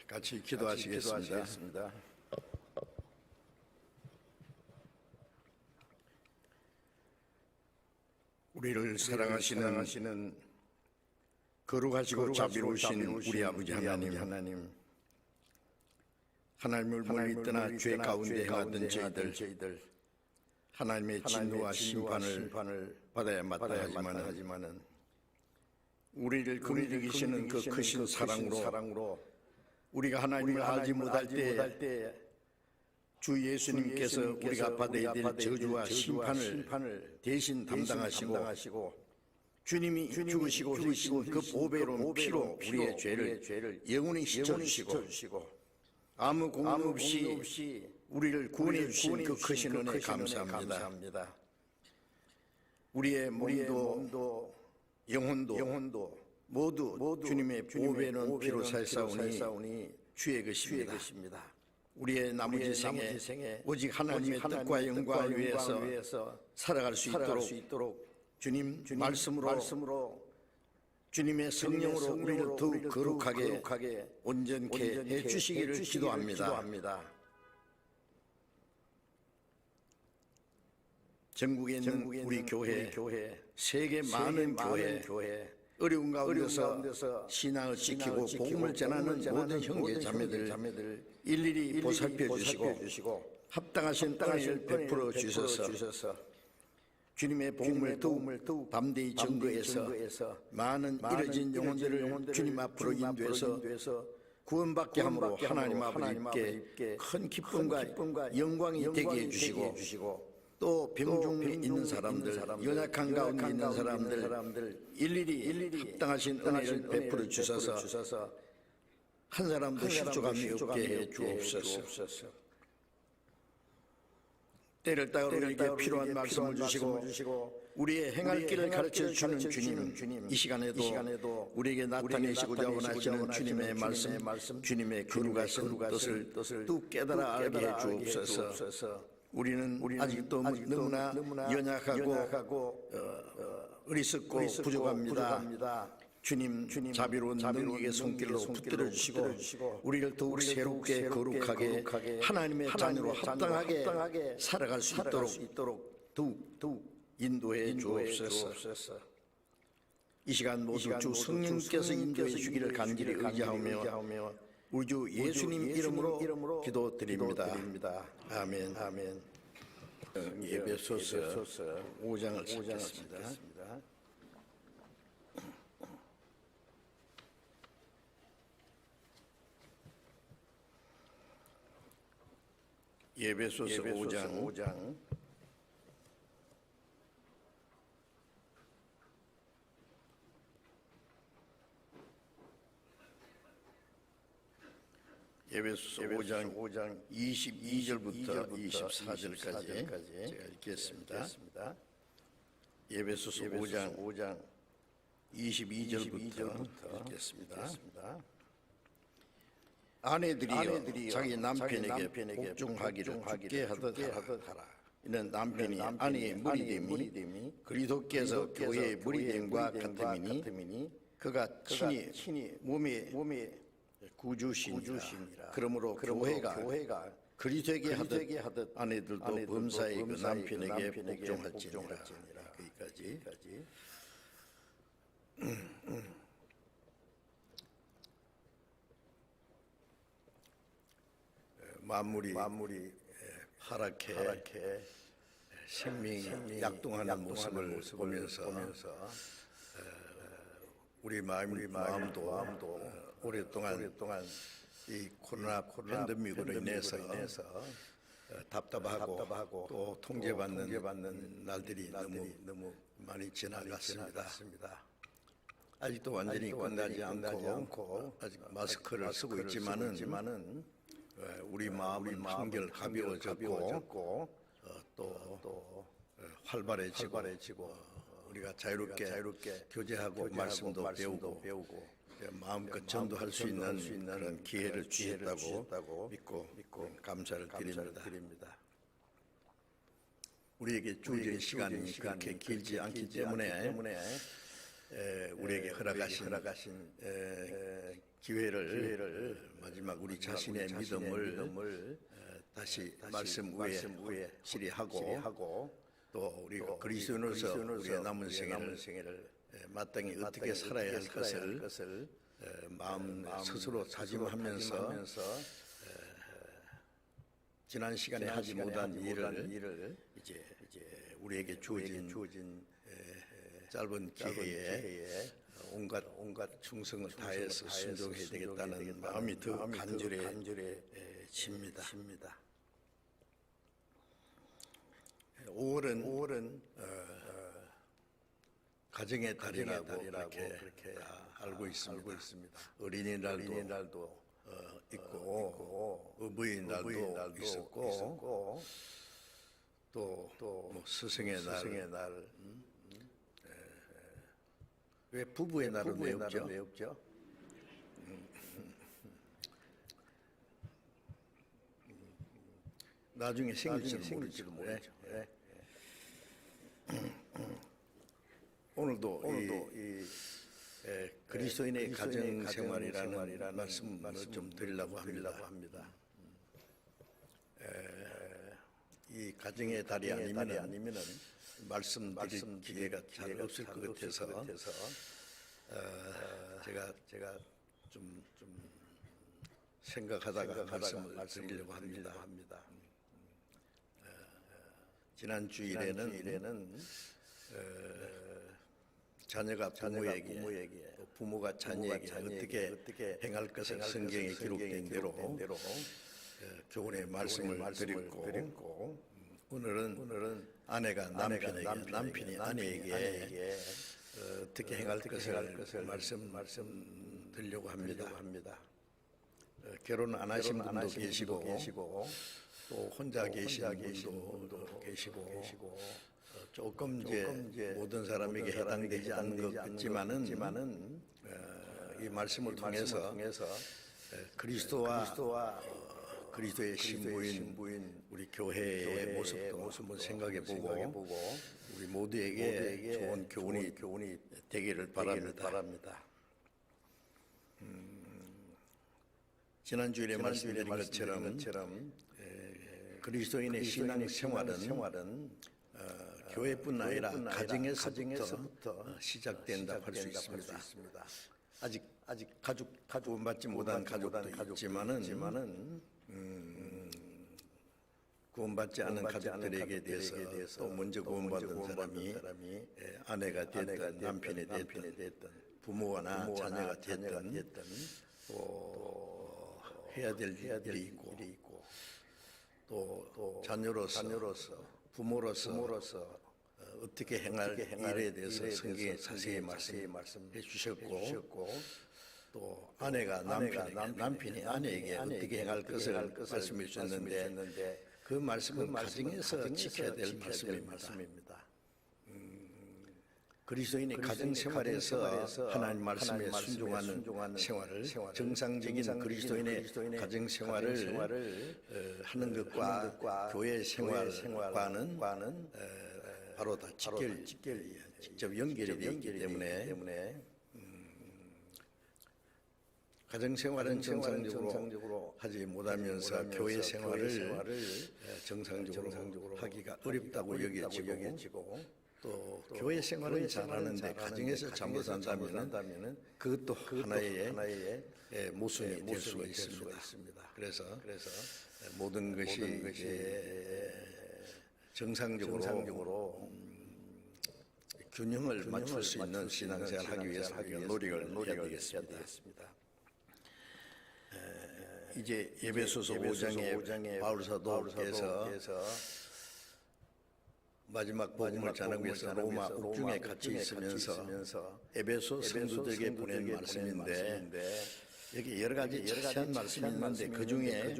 같이 기도하시겠습니다. 우리를 사랑하시는 거룩하시고 자비로우신 우리 아버지 하나님, 하나님을 멀리 떠나 죄 가운데 행하던 저희들 하나님의 진노와 심판을 받아야 마땅하지만은 우리를 긍휼히 그 크신 사랑으로 우리가 하나님을 알지 못할 때 주 예수님께서 우리가 받아야 될 저주와 심판을 대신 담당하시고 주님이 죽으시고 흘리신 그 보배로운 피로 우리의 죄를 영원히 씻어주시고 아무 공로 없이 우리를 구원해 주신 그 크신 은혜 감사합니다. 우리의 몸도 영혼도 모두 주님의 보배로운 피로 살사오니 주의 것입니다. 우리의 나머지 생에 오직 하나님의 뜻과 영광을 위해서 살아갈 수 있도록 주님 말씀으로 주님의 성령으로 우리를 더욱 거룩하게 온전케 해주시기를 기도합니다. 전국에 있는 우리 교회, 세계 많은 교회 어려운 가운데서 신앙을 지키고 복음을 전하는 모든 형제 자매들 일일이 보살펴 주시고 합당하신 은혜를 베풀어 주셔서 주님의 복음을 더욱 담대히 증거해서 많은 잃어진 영혼들을 주님 앞으로 인도해서 구원받게 함으로 하나님 아버지께 큰 기쁨과 영광이 되게 해주시고 또 병중에 있는 사람들, 연약한 가운데 있는 사람들 일일이 합당하신 은혜를 베풀어 주셔서 한 사람도 실족함이 없게 해 주옵소서. 때를 따라 우리에게 필요한 말씀을 주시고 우리의 행할 길을 가르쳐 주는 주님, 이 시간에도 우리에게 나타내시고자 원하시는 주님의 말씀, 주님의 거룩하신 뜻을 또 깨달아 알게 해 주옵소서. 우리는 아직도 너무나 연약하고 어리석고 부족합니다. 주님 자비로운 능력의 손길로 붙들어 주시고 우리를 더욱 새롭게 거룩하게 하나님의 자녀로 합당하게 살아갈 수 있도록 더욱 인도해 주옵소서. 이 시간 모두 주 성령께서 인도해 주기를 간절히 의지하며 우리 주 예수님 이름으로 기도드립니다. 아멘. 에베소서 5장을 찾겠습니다. 에베소서 5장 에베소서 5장 22절부터 24절까지 제가 읽겠습니다. 에베소서 5장 22절부터 읽겠습니다. 아내들이여 자기 남편에게 복종하기를 주께 하듯 하라. 이는 남편이 아내의 머리됨이 그리스도께서 교회의 머리됨과 같음이니 그가 친히 몸의 구주시니라. 그러므로 교회가 그리스도에게 하듯 아내들도 범사의 그 남편에게 복종할지니라. 거기까지. 만물이 파랗게 생명이 약동하는 모습을 보면서 우리 마음도 오랫동안 이 코로나 팬데믹으로 인해서 답답하고 또 통제받는 날들이 너무 많이 지나갔습니다. 아직도 완전히 끝나지 않고 아직 마스크를 쓰고 있지만은 우리 마음은 한결 가벼워졌고 또 활발해지고 우리가 자유롭게 교제하고 말씀도 배우고 마음껏 전도할 수 있는 그런 기회를 주셨다고 믿고 감사를 드립니다. 우리에게 주어진 시간이 그렇게 길지 않기 때문에 우리에게 허락하신 기회를 마지막 우리 자신의 믿음을 다시 말씀 위에 실이하고 또 우리가 그리스도인으로서 우리의 남은 생애를 마땅히 어떻게 살아야 할 것을 마음 스스로 다짐하면서 지난 시간에 하지 못한 일을 이제 우리에게 주어진 짧은 기회에 온갖 충성을 다해서 순종해야 되겠다는 마음이 더 간절해집니다. 5월은 가정의 달이라고 그렇게 알고 있습니다. 어린이날도 있고 어버이날도 있었고 또 스승의 날. 왜 부부의 날은 왜 없죠? 나중에 생길지도 모르죠. 오늘도 이 그리스도인의 가정 생활이라는 말씀을 좀 드리려고 합니다. 이 가정의 달이 아니면은 말씀드릴 기회가 잘 없을 것 같아서 제가 좀 생각하다가 말씀을 드리려고 합니다. 지난 주일에는 자녀가 부모에게 또 부모가 자녀에게 어떻게 행할 것을 성경에 기록된 대로 교훈의 말씀을 드렸고 오늘은 아내가 남편이 아내에게 어떻게 행할 것을 말씀 드리려고 합니다. 결혼 안 하신 분도 계시고 또 혼자 계신 분도 계시고 조금 이제 모든 사람에게 해당되지 않는 것 같지만은 이 말씀을 통해서 그리스도와 그리스도의 신부인 우리 교회의 모습도 한번 생각해보고 우리 모두에게 좋은 교훈이 되기를 바랍니다. 지난 주일에 말씀드린 것처럼 그리스도인의 신앙 생활은 교회뿐 아니라 가정에서부터 시작된다고 할 수 있습니다. 아직 가족 구원받지 못한 가족도 있지만은 구원받지 않은 가족들에게 대해서 또 먼저 구원받은 사람이 아내가 됐든 남편이 됐든 부모나 자녀가 됐든 또 해야 될 일이 있고 또 자녀로서 부모로서 어떻게 행할 일에 대해서 성경에 자세히 말씀해 주셨고 또 아내가 남편이 아내에게 어떻게 행할 것을 말씀해 주셨는데 그 말씀은 가정에서 지켜야 될 말씀입니다. 그리스도인의 가정 생활에서 하나님 말씀에 순종하는 생활을 정상적인 그리스도인의 가정 생활을 하는 것과 교회 생활과는 바로 다 직접 연결이 되어 있기 때문에 가정 생활은 정상적으로 하지 못하면서 교회 생활을 정상적으로 하기가 어렵다고 여겨지고 또 교회 생활은 잘하는데 가정에서 잘못한다면 그것도 하나의 모순이 될 수가 있습니다. 그래서 모든 것이 정상적으로 균형을 맞출 수 있는 신앙생활을 하기 위해서 노력을 해야 되겠습니다. 이제 에베소서 5장에 바울 사도께서 마지막 복음을 전하기 위해서 로마 옥중에 같이 있으면서 에베소 성도들에게 보낸 말씀인데 여기 여러 가지 자세한 말씀이 있는데 그 중에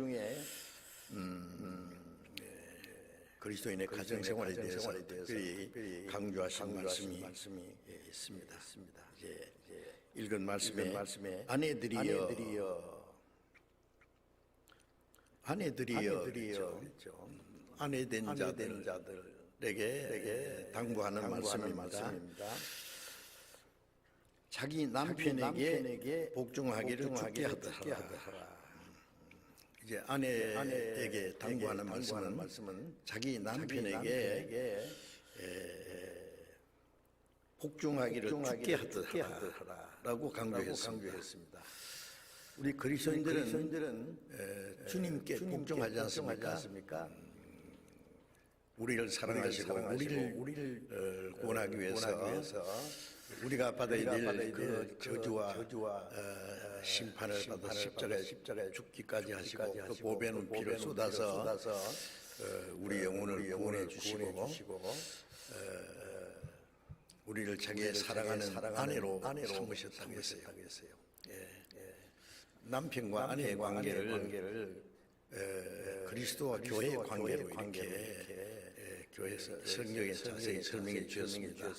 그리스도인의 가정 생활에 대해서 특별히 강조하신 말씀이 있습니다. 이제 읽은 말씀에 아내들이여 아내된 자들에게 당부하는 말씀입니다. 자기 남편에게 복종하기를 죽게 하더라. 이제 아내에게 당부하는 말씀은 자기 남편에게 복종하기를 죽게 하더라라고 강조했습니다. 우리 그리스도인들은 주님께 복종하지 않습니까? 우리를 사랑하시고 우리를 구원하기 위해서 우리가 받아야 될 그 저주와 심판을 받아 십자가에 죽기까지 하시고 그 보배는 피를 쏟아서 우리 영혼을 구원해 주시고 우리를 자기의 사랑하는 아내로 삼으셨다고 했어요. 남편과 아내의 관계를 그리스도와 교회의 관계로 이렇게 교회에서 성경에 자세히 설명해 주셨습니다.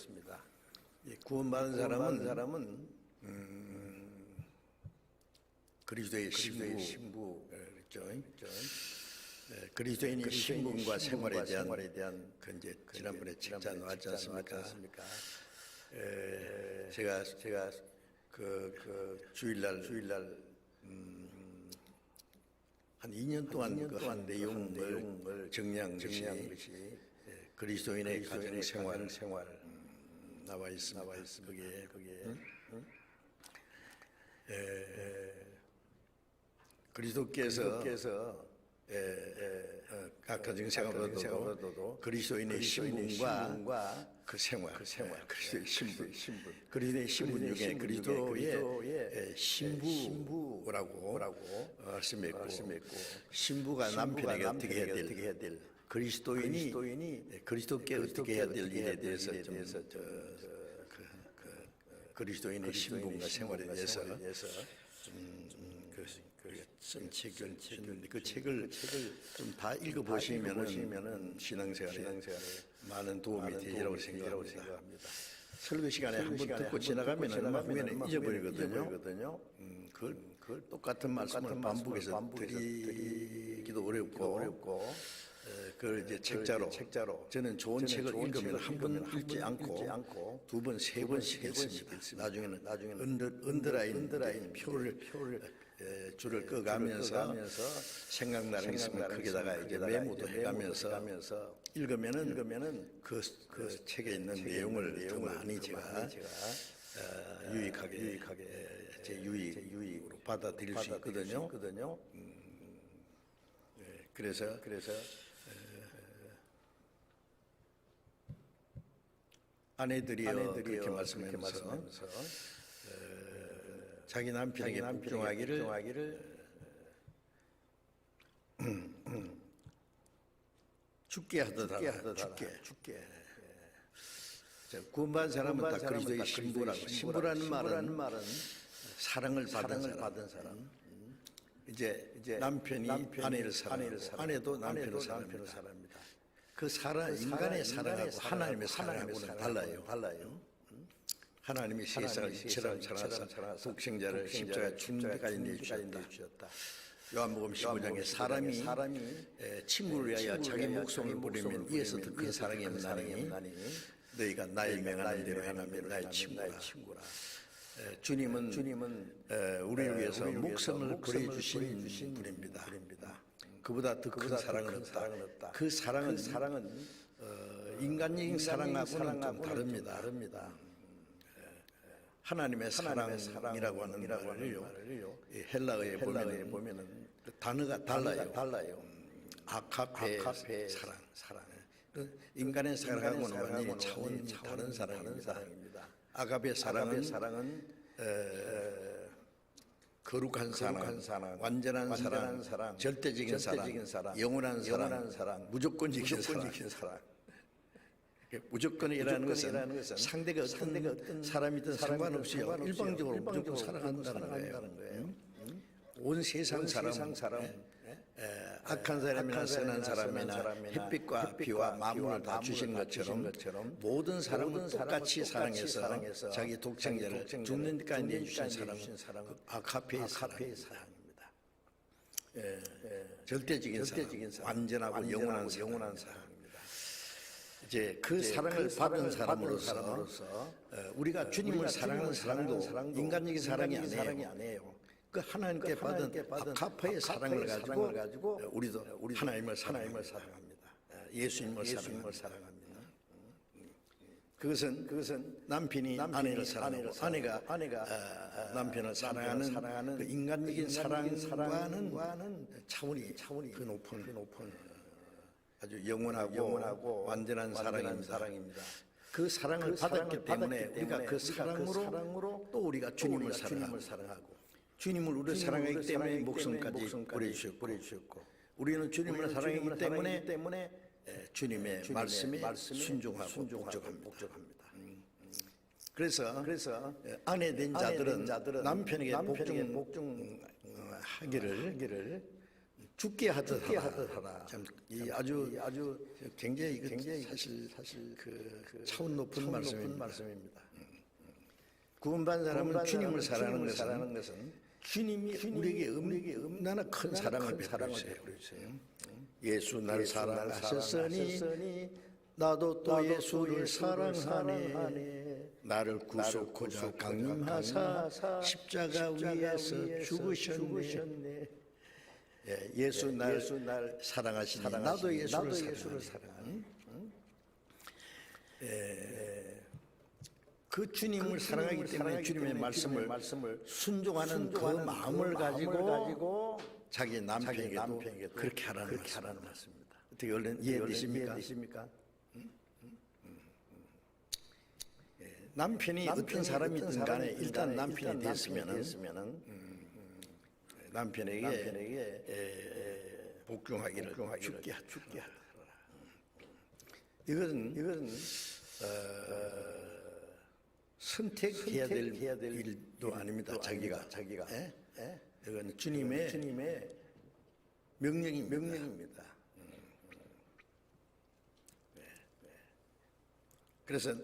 구원받은 사람은 그리스도의 신부 그렇죠. 그리스도인의 신분과 생활에 대한 그 이제 지난번에 책자 나왔지 않습니까? 제가 그 주일날 한 2년 동안 그 내용을 정리한 것이 그리스도인의 가정 생활 나와 있습니다. 거기에 그리스도께서 각 가정 생활도 그리스도인의 신분과 그 생활, 그리스도의 신분, 그리스도의 신분 중에 그리스도의 신부라고 말씀했고, 신부가 남편에게 어떻게 해야 될, 그리스도인이 그리스도께 어떻게 해야 될 일에 대해서 그리스도인의 신분과 생활에 대해서 쓴 책을 줬는데 그 책을 좀 다 읽어보시면은 신앙생활에 많은 도움이 되리라고 생각합니다. 설교 시간에 한 번 듣고 지나가면 얼마 후에는 잊어버리거든요. 그걸 똑같은 말씀을 반복해서 드리기도 어렵고 그걸 이제 책자로 저는 좋은 책을 읽으면 한 번 읽지 않고 두 번, 세 번씩 했습니다. 나중에는 언더라인 표를 줄을 꺼가면서 생각나는 게 있으면 거기다가 이제 메모도 해가면서 읽으면은 그 책에 있는 내용을 더 많이 제가 유익하게 제 유익으로 받아들일 수 있거든요. 그래서 아내들이요 그렇게 말씀하면서 자기 남편에게 복종하기를 죽게 하더라. 죽게. 구원받은 사람은 다 그리스도의 신부라고. 신부라는 말은 사랑을 받은 사람. 이제 남편이 아내를 사랑하고 아내도 남편을 사랑합니다. 그 인간의 사랑하고 하나님의 사랑하고는 달라요. 하나님이 세상을 이처럼 사랑하사 독생자를 십자가에 죽는데까지 내주셨다. 요한복음 15장에 사람이 친구를 위하여 자기 목숨을 버리면 이에서 더 큰 사랑이 없나니 너희가 나의 명하는 대로 행하면 나의 친구라. 주님은 우리를 위해서 목숨을 버려주신 분입니다. 그보다 더 큰 사랑은 없다. 그 사랑은 인간적인 사랑하고는 좀 다릅니다. 하나님의 사랑이라고 하는 말을요. 헬라어에 보면은 그 단어가 달라요. 아카페 사랑. 인간의 사랑하고는 완전히 차원이 다른 사랑입니다. 아가페 사랑은 거룩한 사랑, 완전한 사랑, 절대적인 사랑, 영원한 사랑, 무조건적인 사랑. 무조건이라는 것은 상대가 어떤 사람이든 상관없이요 일방적으로 무조건 사랑한다는 거예요. 온 세상 사람, 악한 사람이나 선한 사람이나 햇빛과 비와 만물을 다 주신 것처럼 모든 사람은 똑같이 사랑해서 자기 독생자를 죽는 데까지 내주신 사랑은 아카페의 사랑입니다. 절대적인 사랑, 완전하고 영원한 사랑입니다. 이제 그 사랑을 받은 사람으로서 우리가 주님을 사랑하는 사랑도 인간적인 사랑이 아니에요. 그 하나님께 받은 아카파의 사랑을 가지고 우리도 하나님을 사랑합니다. 예수님을 사랑합니다. 그것은 남편이 아내를 사랑하고 아내가 남편을 사랑하는 그 인간적인 사랑과는 차원이 그 높은 아주 영원하고 완전한 사랑입니다. 그 사랑을 받았기 때문에 우리가 그 사랑으로 또 우리가 주님을 사랑하고 주님을 우리를 사랑하기 때문에 목숨까지 버려주셨고 우리는 주님을 사랑하기 때문에 주님의 말씀에 순종하고 복종합니다. 그래서 아내 된 자들은 남편에게 복종하기를 죽게 하듯 하라. 참 아주 굉장히 사실 그 차원 높은 말씀입니다. 구원받은 사람은 주님을 사랑하는 것은 주님이 우리에게 얼마나 큰 사랑을 베풀으세요. 예수 날 사랑하셨으니 나도 또 예수를 사랑하네. 나를 구속하자 강림하사 십자가 위에서 죽으셨네. 예수 날 사랑하시니 나도 예수를 사랑하네. 그 주님을 사랑하기 때문에 주님의 말씀을 순종하는 그 마음을 가지고 자기 남편에게도 그렇게 하라는 말씀입니다. 어떻게 얼른 이해되십니까? 남편이 어떤 사람이든 간에 일단 남편이 됐으면은 남편에게 복종하기를 죽게 하라. 이것은 선택해야 될 일도 아닙니다. 자기가 이건 주님의 명령입니다. 그래서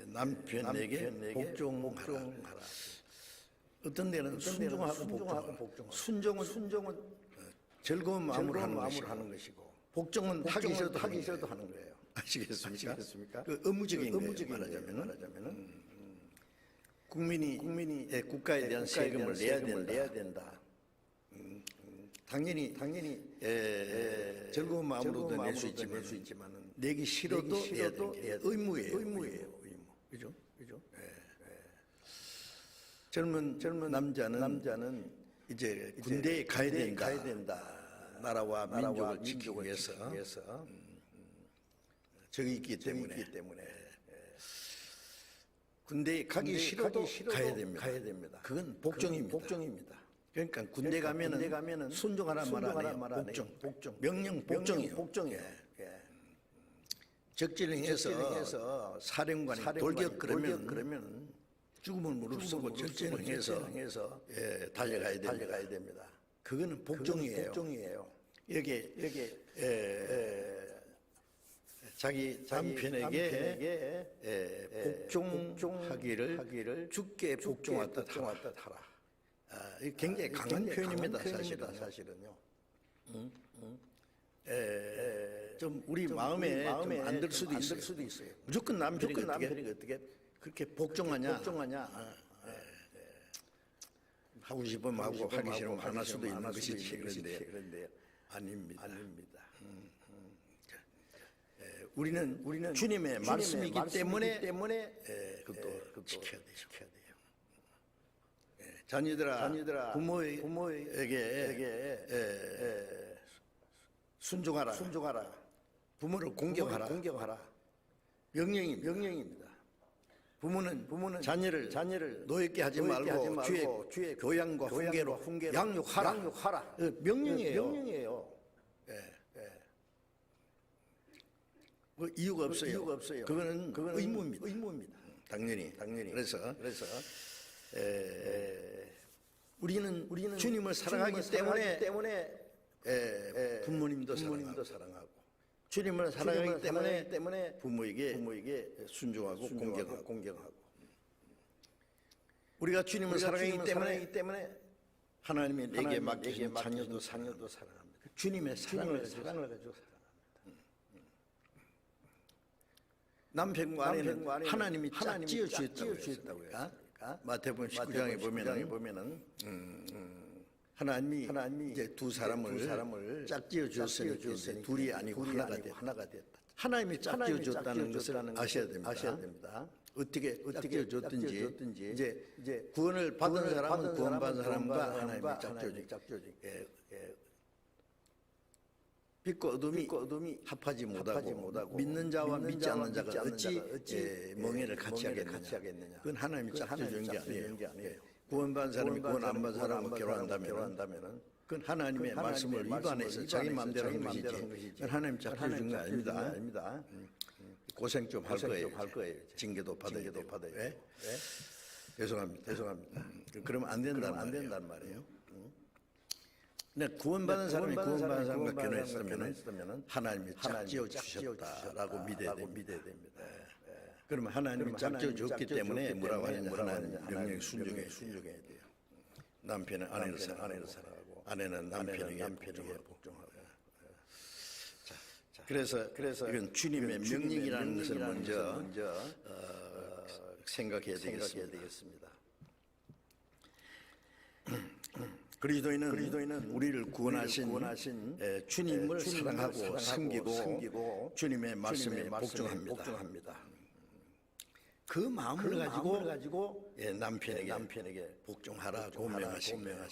남편에게 복종하라. 어떤 데는 순종하고 복종. 순종은 즐거운 마음으로 하는 것이고 복종은 하기 싫어도 하는 거예요. 아시겠습니까? 그 의무적인 거예요. 말하자면은 국민이 국가에 대한 세금을 내야 된다. 당연히 즐거운 마음으로도 낼 수 있지만 내기 싫어도 내야 의무예요. 그죠? 젊은 남자는 이제 군대에 가야 된다. 나라와 민족을 지키기 위해서 적이 있기 때문에 군대에 가기 싫어도 가야 됩니다. 그건 복종입니다. 그러니까 군대 가면은 순종하라 말하네. 복종. 명령 복종이에요. 적진행해서 사령관이 돌격 그러면 죽음을 무릅쓰고 적진행해서 달려가야 됩니다. 그거는 복종이에요. 여기 자기 남편에게 복종하기를 죽게 복종하듯 하라. 굉장히 강한 표현입니다. 사실은요. 좀 우리 마음에 좀 안 들 수도 있어요. 무조건 남편이 어떻게 그렇게 복종하냐. 하고 싶으면 하고 하기 싫으면 안 할 수도 있는 것이지. 그런데 아닙니다. 우리는 주님의 말씀이기 때문에 그것도 지켜야 돼요. 자녀들아 부모에게 순종하라. 부모를 공경하라. 명령입니다. 부모는 자녀를 노엽게 하지 말고 주의 교양과 훈계로 양육하라. 명령이에요. 이유가 없어요. 그거는 의무입니다. 당연히. 그래서 우리는 주님을 사랑하기 때문에 부모님도 사랑하고 주님을 사랑하기 때문에 부모에게 순종하고 공경하고 우리가 주님을 사랑하기 때문에 하나님이 내게 맡기신 자녀도 사랑합니다. 주님의 사랑을 가지고 사랑합니다. 남편과 아내는 하나님이 짝 지어 주셨다고요. 마태복음 19장에 보면은 하나님이 이제 두 사람을 짝 지어 주었으니까 이제 둘이 아니고 하나가 됐다. 하나님이 짝 지어 줬다는 것을 아셔야 됩니다. 어떻게 지어 줬든지 이제 구원을 받은 사람은 구원받은 사람과 하나님이 짝 지어 준. 빛과 어둠이 합하지 못하고 믿는 자와 믿지 않는 자가 어찌 멍에를 같이 하겠느냐. 그건 하나님이 짝 지어 준 게 아니에요. 구원받은 사람이 구원 안 받은 사람과 결혼한다면 그건 하나님의 말씀을 위반해서 자기 마음대로 한 것이지 그건 하나님 짝 지어 준 거 아닙니다. 고생 좀 할 거예요. 징계도 받아야 돼요. 죄송합니다. 그러면 안 된단 말이에요. 근데 구원받은 사람이 구원받은 사람과 결혼했으면 하나님이 짝 지어 주셨다라고 믿어야 됩니다. 그러면 하나님이 짝 지어 줬기 때문에 뭐라고 하느냐, 하나님 명령에 순종해야 돼요. 남편은 아내를 사랑하고 아내는 남편에게 복종하고. 그래서 이건 주님의 명령이라는 것을 먼저 생각해야 되겠습니다. 그리스도인은 우리를 구원하신 주님을 사랑하고 섬기고 주님의 말씀에 복종합니다. 그 마음을 가지고 남편에게 복종하라고 명하신 거예요.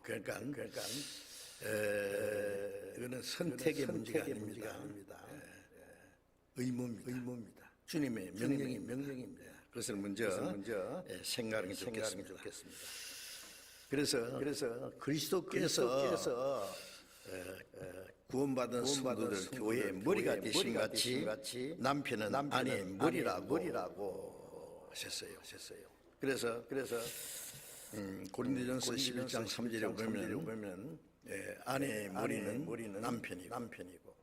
그러니까 이거는 선택의 문제가 아닙니다. 의무입니다. 주님의 명령입니다. 그것을 먼저 생각하는 게 좋겠습니다. 그래서 그리스도께서 구원받은 성도들 교회의 머리가 되신 같이 남편은 아내의 머리라고 하셨어요. 그래서 고린도전서 11장 3절에 보면 아내의 머리는 남편이고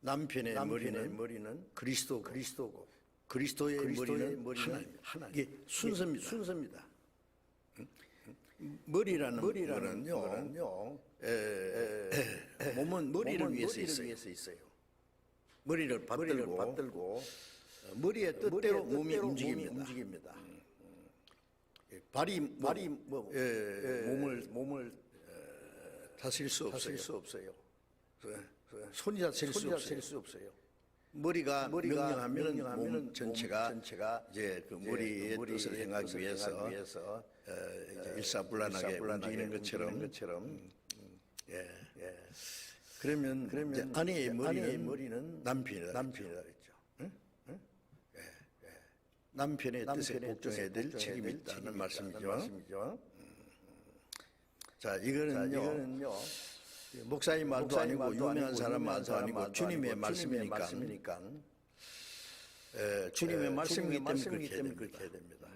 남편의 머리는 그리스도고 그리스도의 머리는 하나님. 이게 순서입니다. 머리라는 거는요, 몸은 머리를 위해서 있어요. 머리를 받들고 머리의 뜻대로 몸이 움직입니다. 발이 몸을 다스릴 수 없어요. 손이 다스릴 수 없어요. 머리가 명령하면 몸 전체가 이제 그 머리의 뜻을 행하기 위해서 일사불란하게 움직이는 것처럼 그러면 이제 아내의 머리는 남편이라 했죠. 남편의 뜻에 복종해야 될 책임이 있다는 말씀이죠. 자, 이거는요 목사님 말도 아니고 유명한 사람 말도 아니고 주님의 말씀이니까 주님의 말씀이기 때문에 그렇게 해야 됩니다.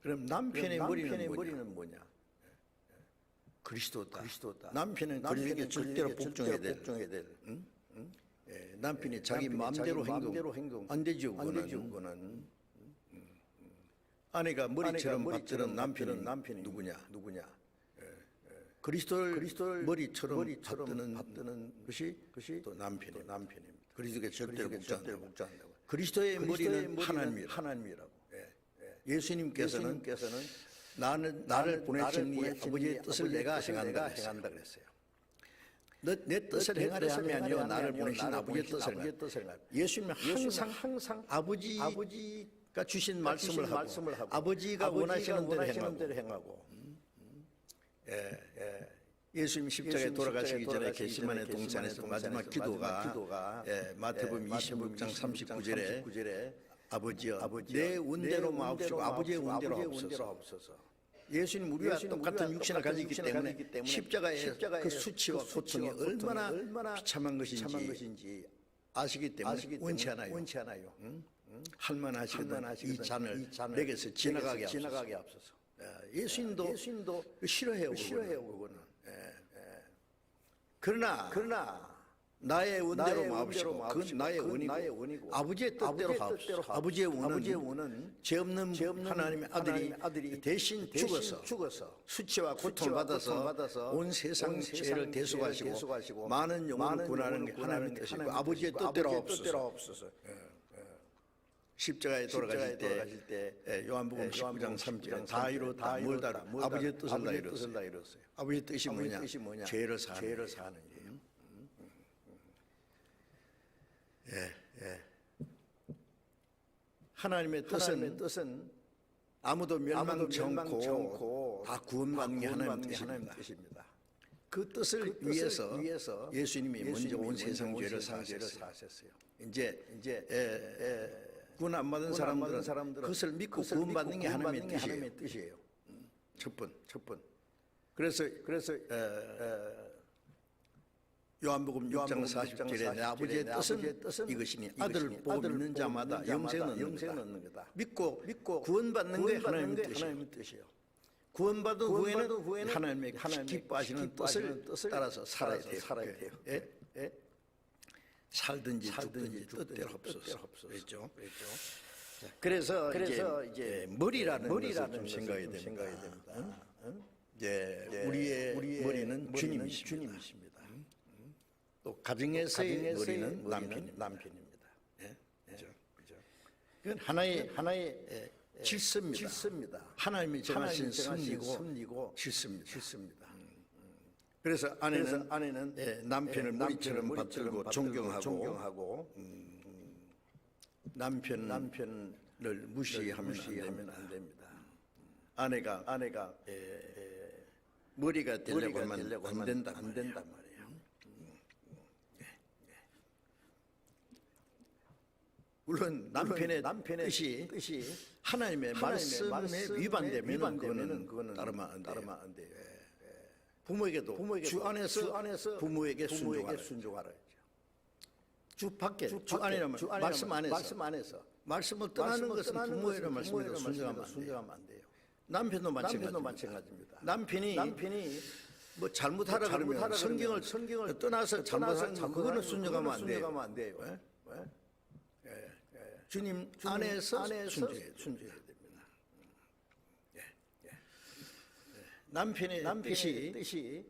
그럼 남편의 머리는 뭐냐? 그리스도다. 남편은 그에게 절대로 복종해야 될. 남편이 자기 마음대로 행동 안 되죠. 그거는 아내가 머리처럼 받드는 남편이 누구냐? 그리스도를 머리처럼 받드는 것이 또 남편입니다. 그리스도께 절대로 복종한다고. 그리스도의 머리는 하나님이라고. 예수님께서는 나를 보내신 이 아버지의 뜻을 내가 행한다 그랬어요. 내 뜻을 행하려 하면요 나를 보내신 아버지의 뜻을 행하라. 예수님은 항상 아버지가 주신 말씀을 하고 아버지가 원하시는 대로 행하고 예수님 십자가에 돌아가시기 전에 겟세마네 동산에서 마지막 기도가 마태복음 26장 39절에 아버지여 내 운대로 마옵시고 아버지의 운대로 하옵소서. 예수님 우리와 똑같은 육신을 가지기 때문에 십자가의 그 수치와 고통이 얼마나 비참한 것인지 아시기 때문에 원치 않아요. 할만하시거든 이 잔을 내게서 지나가게 하옵소서. 예수님도 싫어해요 그거는. 그러나 나의 원대로 마옵시고 그건 나의 원이고 아버지의 뜻대로 하옵소서. 아버지의 원은 죄 없는 하나님의 아들이 대신 죽어서 수치와 고통을 받아서 온 세상 죄를 대속하시고 많은 영혼을 구원하는 게 하나님의 뜻이고 아버지의 뜻대로 하옵소서. 십자가에 돌아가실 때 요한복음 19장 3절 다 이루었다. 뭘 다 아버지의 뜻을 다 이뤘어요. 아버지의 뜻이 뭐냐? 죄를 사는 일이에요. 하나님의 뜻은 아무도 멸망치 않고 다 구원받는 게 하나님의 뜻입니다. 그 뜻을 위해서 예수님이 먼저 온 세상 죄를 사하셨어요. 이제 구원 안 받은 사람들은 그것을 믿고 구원받는 게 하나님의 뜻이에요. 첫 번. 그래서 요한복음 6장 40절에 내 아버지의 뜻은 이것이니 아들을 보고 믿는 자마다 영생을 얻는 거다. 믿고 구원받는 게 하나님의 뜻이에요. 구원받은 후에는 하나님의 기뻐하시는 뜻을 따라서 살아야 돼요. 살든지 죽든지 뜻대로 없어서 그랬죠. 그래서 이제 머리라는 것을 좀 생각해야 됩니다. 우리의 머리는 주님이십니다. 또 가정에서의 머리는 남편입니다. 그건 하나의 질서입니다. 하나님이 정하신 섭리고 질서입니다. 그래서 아내는 남편을 머리처럼 받들고 존경하고 남편을 무시하면 안 됩니다. 아내가 머리가 되려고 하면 안 된단 말이에요. 물론 남편의 뜻이 하나님의 말씀에 위반되면 그거는 따르면 안 돼요. 부모에게도 주 안에서 부모에게 순종하라. 주 밖에 주 안이라면 말씀 안에서 말씀을 떠나는 것은 부모의 말씀에도 순종하면 안 돼요. 남편도 마찬가지입니다. 남편이 뭐 잘못하라 그러면 성경을 떠나서 잘못하는 그거는 순종하면 안 돼요. 주님 안에서 순종해야 됩니다. 남편의 뜻이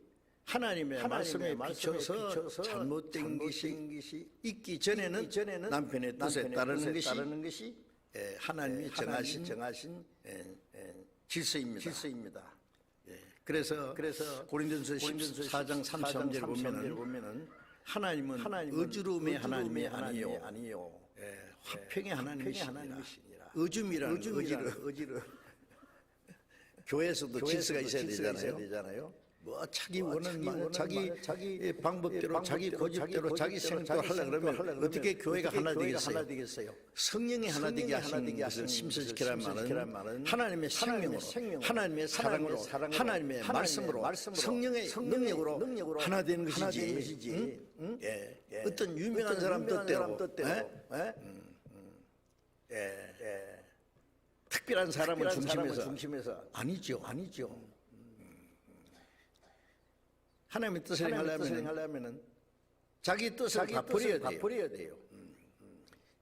하나님의 말씀에 비춰서 잘못된 것이 있기 전에는 남편의 뜻에 따르는 것이 하나님이 정하신 질서입니다. 그래서 고린도전서 14장 33절에 보면은 하나님은 어지러움의 하나님이 아니요 화평의 하나님이시니라. 어줌이라는 의지를 교회에서도 질서가 있어야 되잖아요. 뭐 자기 원하는 자기 방법대로 자기 고집대로 자기 생각대로 하려고 그러면 어떻게 교회가 하나 되겠어요? 성령이 하나 되게 하시는 것을 심사시키란 말은 하나님의 생명으로 하나님의 사랑으로 하나님의 말씀으로 성령의 능력으로 하나 되는 것이지. 어떤 유명한 사람 뜻대로 특별한 사람을 중심해서 아니죠. 하나님의 뜻을 행하려면 자기 뜻을 다 버려야 돼요.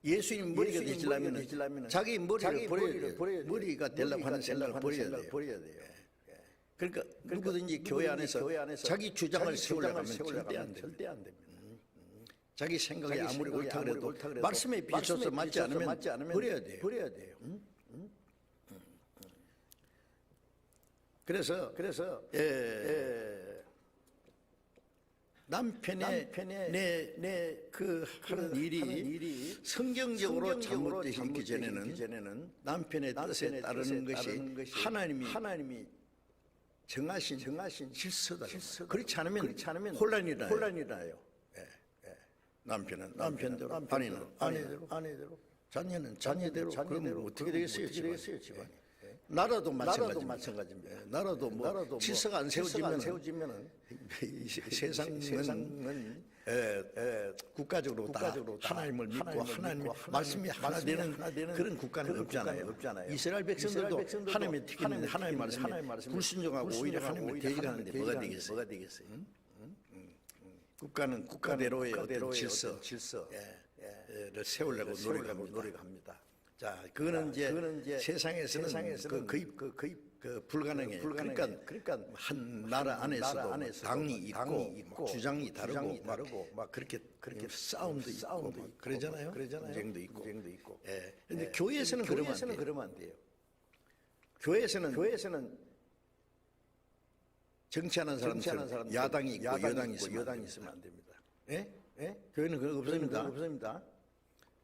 예수님 머리가 되시려면 자기 머리를 버려야 돼요. 머리가 되려고 하는 생각을 버려야 돼요. 그러니까 누구든지 교회 안에서 자기 주장을 세우려고 하면 절대 안 됩니다. 자기 생각이 아무리 옳다 그래도 말씀에 비춰서 맞지 않으면 버려야 돼요. 그래서 남편의 내 하는 일이 성경적으로 잘못되기 전에는 남편의 뜻에 따르는 것이 하나님이 정하신 질서다. 그렇지 않으면 혼란이 나요. 남편은 남편대로, 아내대로, 자녀는 자녀대로. 그러면 어떻게 되겠어요, 집안이? 나라도 마찬가지입니다. 나라도 뭐 질서가 안 세워지면 세상은 국가적으로 다 하나님을 믿고 하나님의 말씀이 하나 되는 그런 국가는 없잖아요. 이스라엘 백성들도 하나님의 튀기는 하나님의 말씀에 불순종하고 오히려 하나님을 대적하는데 뭐가 되겠어요? 국가는 국가대로의 어떤 질서를 세우려고 노력합니다. 자, 그거는 이제 세상에서는 거의 불가능해요. 그러니까 한 나라 안에서도 당이 있고 막 주장이 다르고 막 그렇게 싸움도 있고 막 그러잖아요. 분쟁도 있고. 예. 근데 교회에서는 그러면 안 돼요. 교회에서는 정치하는 사람들 야당이 있고 여당이 있으면 안 됩니다. 예? 교회는 그거 없습니다.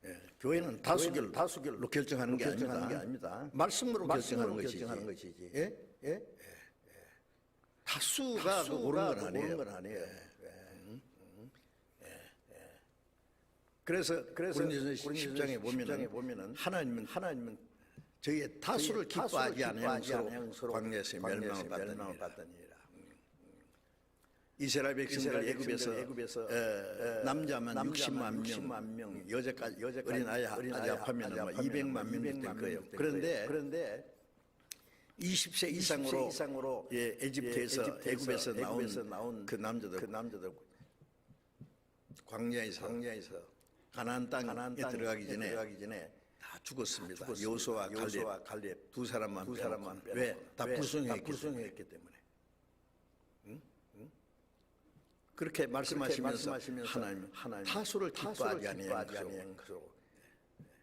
예, 교회는 다수결로 결정하는 게 아닙니다. 말씀으로 결정하는 것이지. 예? 다수가 고르는 건 아니에요. 그래서 고린도전서 10장에 보면은 하나님은 저희의 다수를 기뻐하지 않으면 서로 광야에서 멸망을 받으니라. 이스라엘 백성들 애굽에서 남자만 60만 명, 여자까지 어린아이 합하면 200만 명이 될 거예요. 그런데 20세 이상으로 애굽에서 나온 그 남자들 광야에서 가나안 땅에 들어가기 전에 다 죽었습니다. 여호수아와 갈렙 두 사람만 왜? 다 불순종했기 때문에. 그렇게 말씀하시면서 하나님 다수를 기뻐하지 아니한 것으로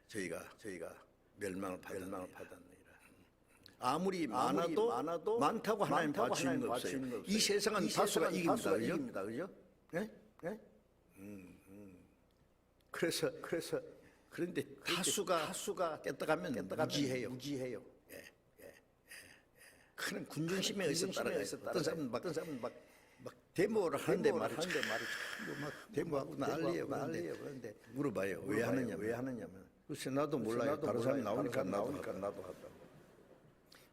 저희가 멸망을 받았느니라. 아무리 많아도 많다고 하나님 봐주는 거 없어요. 이 세상은 다수가 이깁니다. 그죠? 그래서 그런데 다수가 깼다가면 무지해요. 큰 군중심에 의해서 따라가요. 어떤 사람은 막 데모를 하는데 말이죠. 막 데모하고 난리예요. 그런데 물어봐요. 왜 하느냐면 글쎄 나도 몰라요. 다른 사람 나오니까 나도 하다.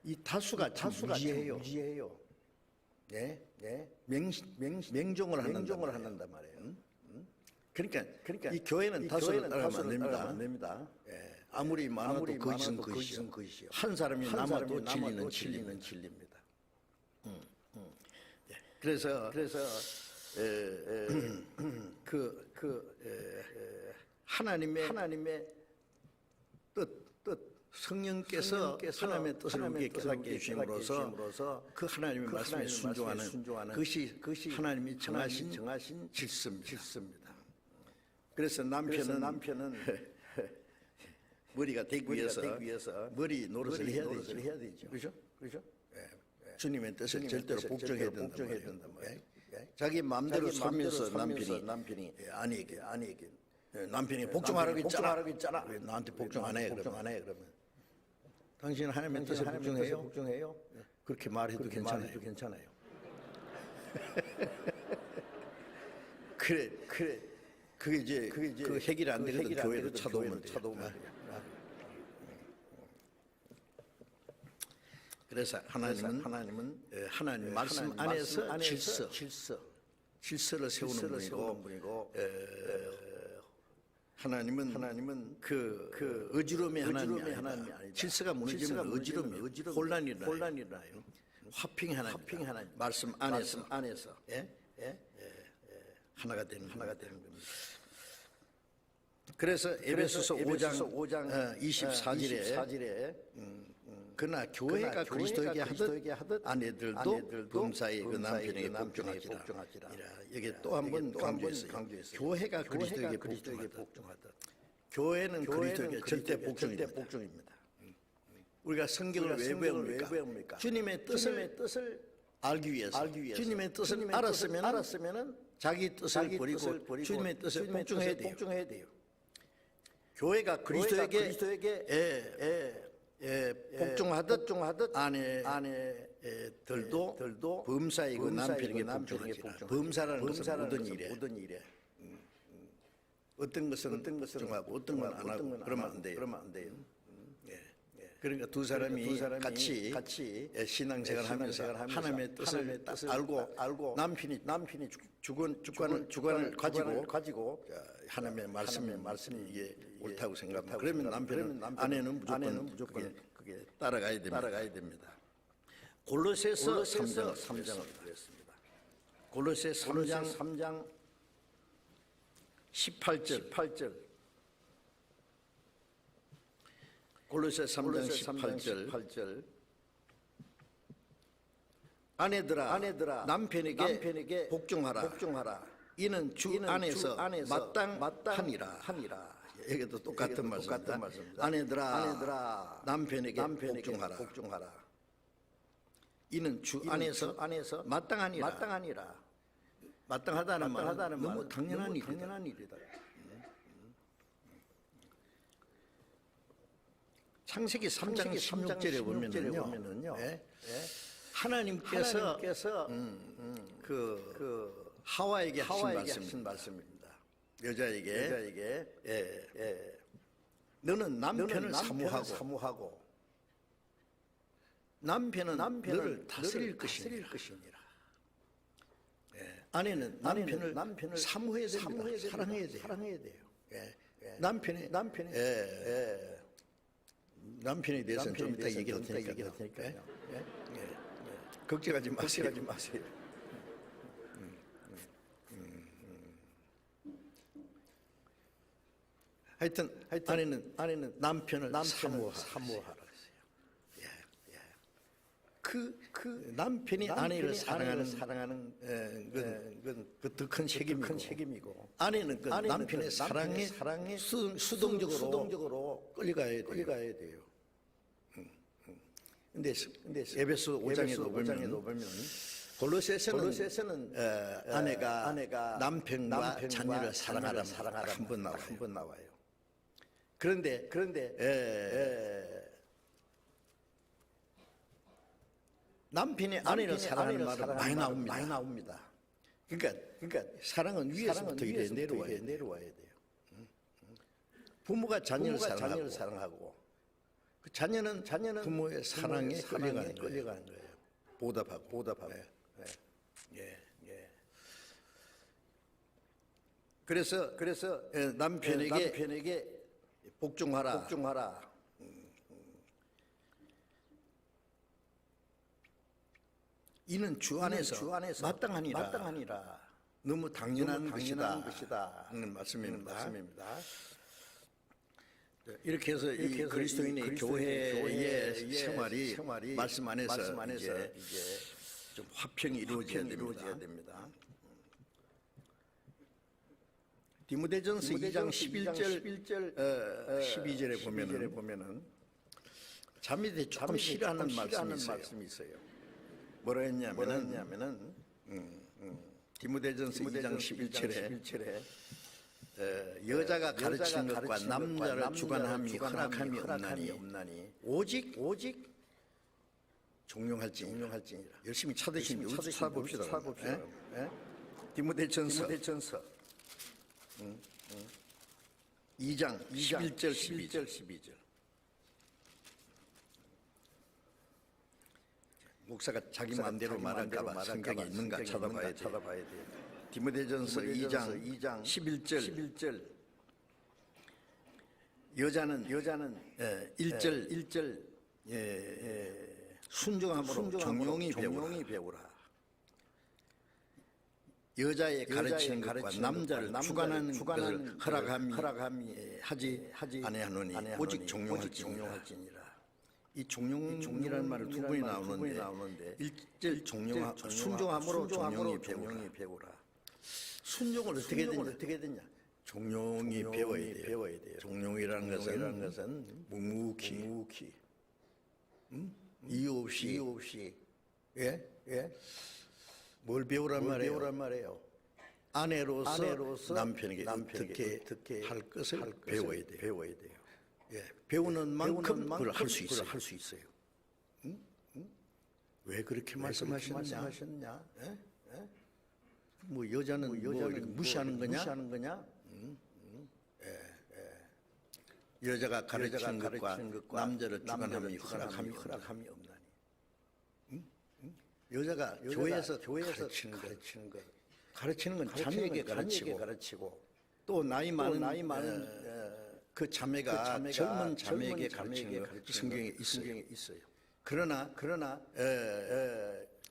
이 다수가 무지해요. 예? 맹종을 한단 말이에요. 그러니까 이 교회는 다수를 따라가면 안 됩니다. 예. 아무리 많아도 거짓은 거짓이요. 한 사람이 남아도 진리는 진리입니다. 그래서 하나님의 뜻 성령께서 하나님의 뜻을 우리에게 깨닫게 해주심으로써 그 하나님의 말씀에 순종하는 그것이 하나님이 정하신 질서입니다. 그래서 남편은 머리가 되기 위해서 머리 노릇을 해야 되죠. 그렇죠? 주님의 뜻을 절대로 복종해야 된단 말이에요. 자기 마음대로 살면서 남편이 아내에게 남편이 복종하라고 했잖아. 왜 나한테 복종 안 해? 그러면 당신 하나님의 뜻을 복종해요? 그렇게 말해도 괜찮아요. 그래. 그게 이제 그 해결이 안 되거든. 교회로 찾아오면 돼요. 그래서 하나님은 하나님 말씀 안에서 질서를 세우는 분이고 하나님은 그 어지러움의 하나님이 아니다. 질서가 무너지면 어지러움이에요. 혼란이 일어나요. 화평의 하나님. 말씀 안에서 하나가 되는 겁니다. 그래서 에베소서 5장 24절에 그러나 교회가 그리스도에게 하듯 아내들도 범사에 그 남편에게 복종하지라. 여기 또 한 번 강조했어요. 교회가 그리스도에게 복종하듯. 교회는 그리스도에게 절대 복종입니다. 우리가 성경을 왜 배웁니까? 주님의 뜻을 알기 위해서. 주님의 뜻을 알았으면 자기 뜻을 버리고 주님의 뜻을 복종해야 돼요. 교회가 그리스도에게 복종하듯 아내들도 범사의 그 남편에게 복종하지라. 범사라는 것은 모든 일에 어떤 것은 복종하고 어떤 건 안 하고 그러면 안 돼요. 그러니까 두 사람이 같이 신앙생활을 하면서 하나님의 뜻을 알고 남편이 주관을 가지고 하나님의 말씀이 이게 옳다고 생각하고 그러면 아내는 무조건 그게 따라가야 됩니다. 골로새서 3장을 보겠습니다. 골로새 3장 18절. 골로새 3장 18절. 아내들아 남편에게 복종하라. 이는 주 안에서 마땅하니라. 여기도 똑같은 말씀입니다. 아내들아 남편에게 복종하라. 이는 주 안에서 마땅하니라. 마땅하다는 말은 너무 당연한 일이다. 창세기 3장 16절에 보면은요, 하나님께서 그 하와에게 하신 말씀입니다. 여자에게 너는 남편을 사모하고 남편은 너를 다스릴 것이니라. 아내는 남편을 사모해야 됩니다. 사랑해야 돼요. 남편에 대해서는 좀 이따 얘기할 테니까요. 걱정하지 마세요. 하여튼 아내는 남편을 사모하라 그랬어요. 그 남편이 아내를 사랑하는 건 더 큰 책임이고 아내는 그 남편의 사랑에 수동적으로 끌려가야 돼요. 근데 에베소 5장에도 보면 골로새서는 아내가 남편과 자녀를 사랑하라 한 번 나와요. 그런데 남편이 아내를 사랑하는 말은 많이 나옵니다. 그러니까 사랑은 위에서부터 내려와야 돼요. 부모가 자녀를 사랑하고 그 자녀는 부모의 사랑에 끌려가는 거예요. 보답하고. 그래서 남편에게 복종하라. 이는 주 안에서 마땅하니라. 너무 당연한 것이다. 말씀입니다. 이렇게 해서 이 그리스도인의 교회의 생활이 말씀 안에서 이제 좀 화평이 이루어져야 됩니다. 디모데전서 2장 11절 12절에 보면은 잠이 조금 싫어하는 말씀이 있어요. 뭐라 했냐면은 디모데전서 2장 11절에 여자가 가르치는 것과 남자를 주관함이 허락함이 없나니 오직 종용할지니라. 열심히 찾으시면 찾아봅시다. 디모데전서 2장 11절 12절. 목사가 자기 마음대로 말할까봐 성경에 있는가 찾아봐야 돼요. 디모데전서 2장 11절. 여자는 1절 순종함으로 종용이 배우라. 여자의 가르치는 것과 남자를 주관하는 것을 허락함이 하지 아니하노니 오직 종용할지니라. 이 종용이라는 말을 두 번이 나오는데 일절 순종함으로 종용이 배우라. 순종을 어떻게 되냐? 종용이 배워야 돼요. 종용이라는 것은 묵묵히 이유 없이 뭘 배우란 말이에요? 아내로서 남편에게 어떻게 할 것을 배워야 돼요. 배우는 만큼 그걸 할 수 있어요. 왜 그렇게 말씀하셨냐? 뭐 여자는 뭐 이렇게 무시하는 거냐? 여자가 가르치는 것과 남자를 주관함이 허락함이 없나니. 여자가 교회에서 가르치는 건 자녀에게 가르치고 또 나이 많은 그 자매가 젊은 자매에게 가르치는 거 성경에 있어요. 그러나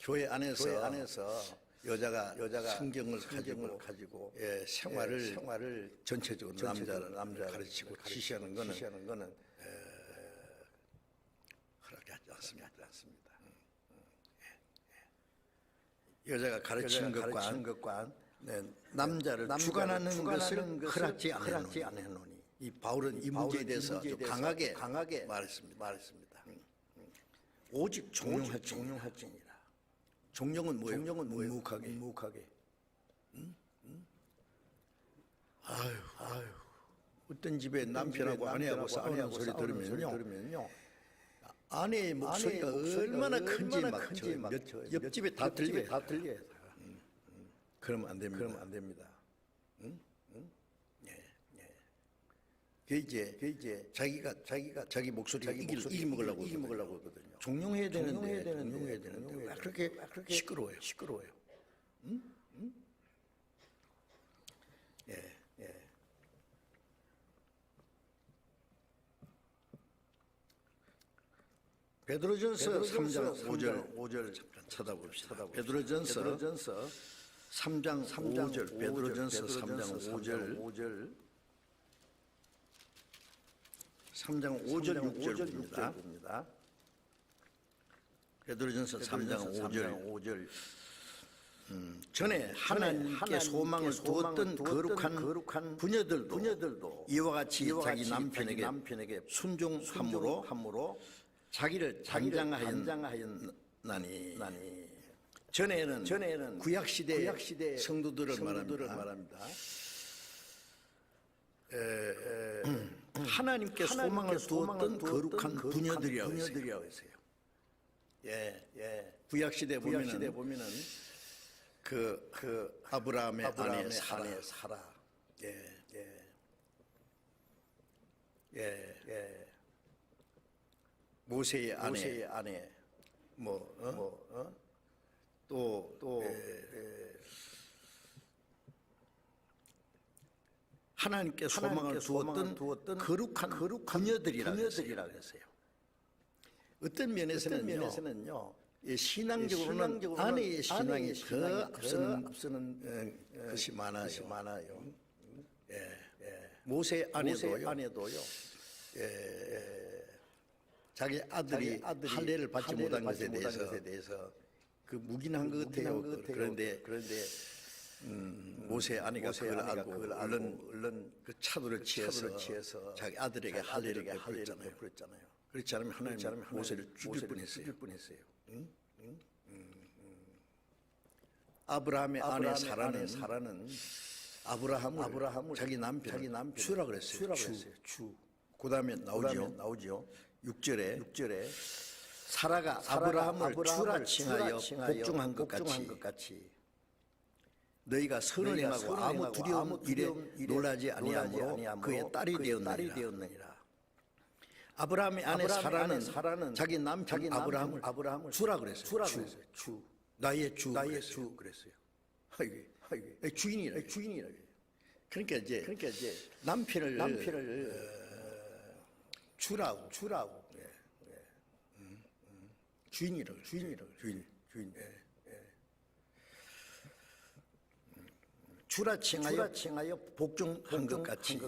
교회 안에서 여자가 성경을 가지고 생활을 전체적으로 남자 가르치고 지시하는 거는 허락하지 않습니다. 여자가 가르치는 것과 남자를 주관하는 것을 허락지 않으노니. 이 바울은 이 문제에 대해서 아주 강하게 말했습니다. 오직 종용할지니라. 종용은 뭐예요? 묵묵하게. 아유. 어떤 집에 남편하고 아내하고 싸우는 소리 들으면요. 아내의 목소리가 얼마나 큰지 막 옆집에 다 들려요. 그러면 안 됩니다. 그 이제 자기가 자기 목소리가 이기 먹으려고 하거든요. 종용해야 되는데 왜 그렇게 시끄러워요. 예. 베드로전서 3장 5절 잠깐 찾아봅시다. 베드로전서 3장 5절. 베드로전서 3장 5절. 3장 5절 6절입니다. 베드로전서 3장 5절. 전에 하나님께 소망을 두었던 거룩한 부녀들도 이와 같이 자기 남편에게 순종함으로 자기를 단장하였나니. 전에는 구약시대 성도들을 말합니다. 하나님께 소망을 두었던 거룩한 부녀들이라고 했어요. 구약시대 보면은 그 아브라함의 아내 사라. 모세의 아내 또 하나님께 소망을 두었던 거룩한 부녀들이라고 했어요. 어떤 면에서는요, 신앙적으로는 아내의 신앙이 더 앞서는 것이 많아요. 모세의 아내도요. 자기 아들이 할례를 받지 못한 것에 대해서 그 묵인한 것 같아요. 그런데 모세 아내가 그걸 알고 얼른 그 차도를 취해서 자기 아들에게 할례를 베풀었잖아요. 그렇지 않으면 하나님 모세를 죽일 뻔했어요. 아브라함의 아내 사라는 아브라함을 자기 남편 주라 그랬어요. 그 다음에 나오죠. 6절에 사라가 아브라함을 주라 칭하여 복종한 것 같이 너희가 선을 행하고 아무 두려움 일에 놀라지 아니하므로 그의 딸이 되었느니라. 아브라함의 아내 사라는 자기 남편 아브라함을 주라 그랬어요. 나의 주 그랬어요. 주인이라. 그러니까 이제 남편을 주라고. 주인이라고. 주라 칭하여 복종한 것 같이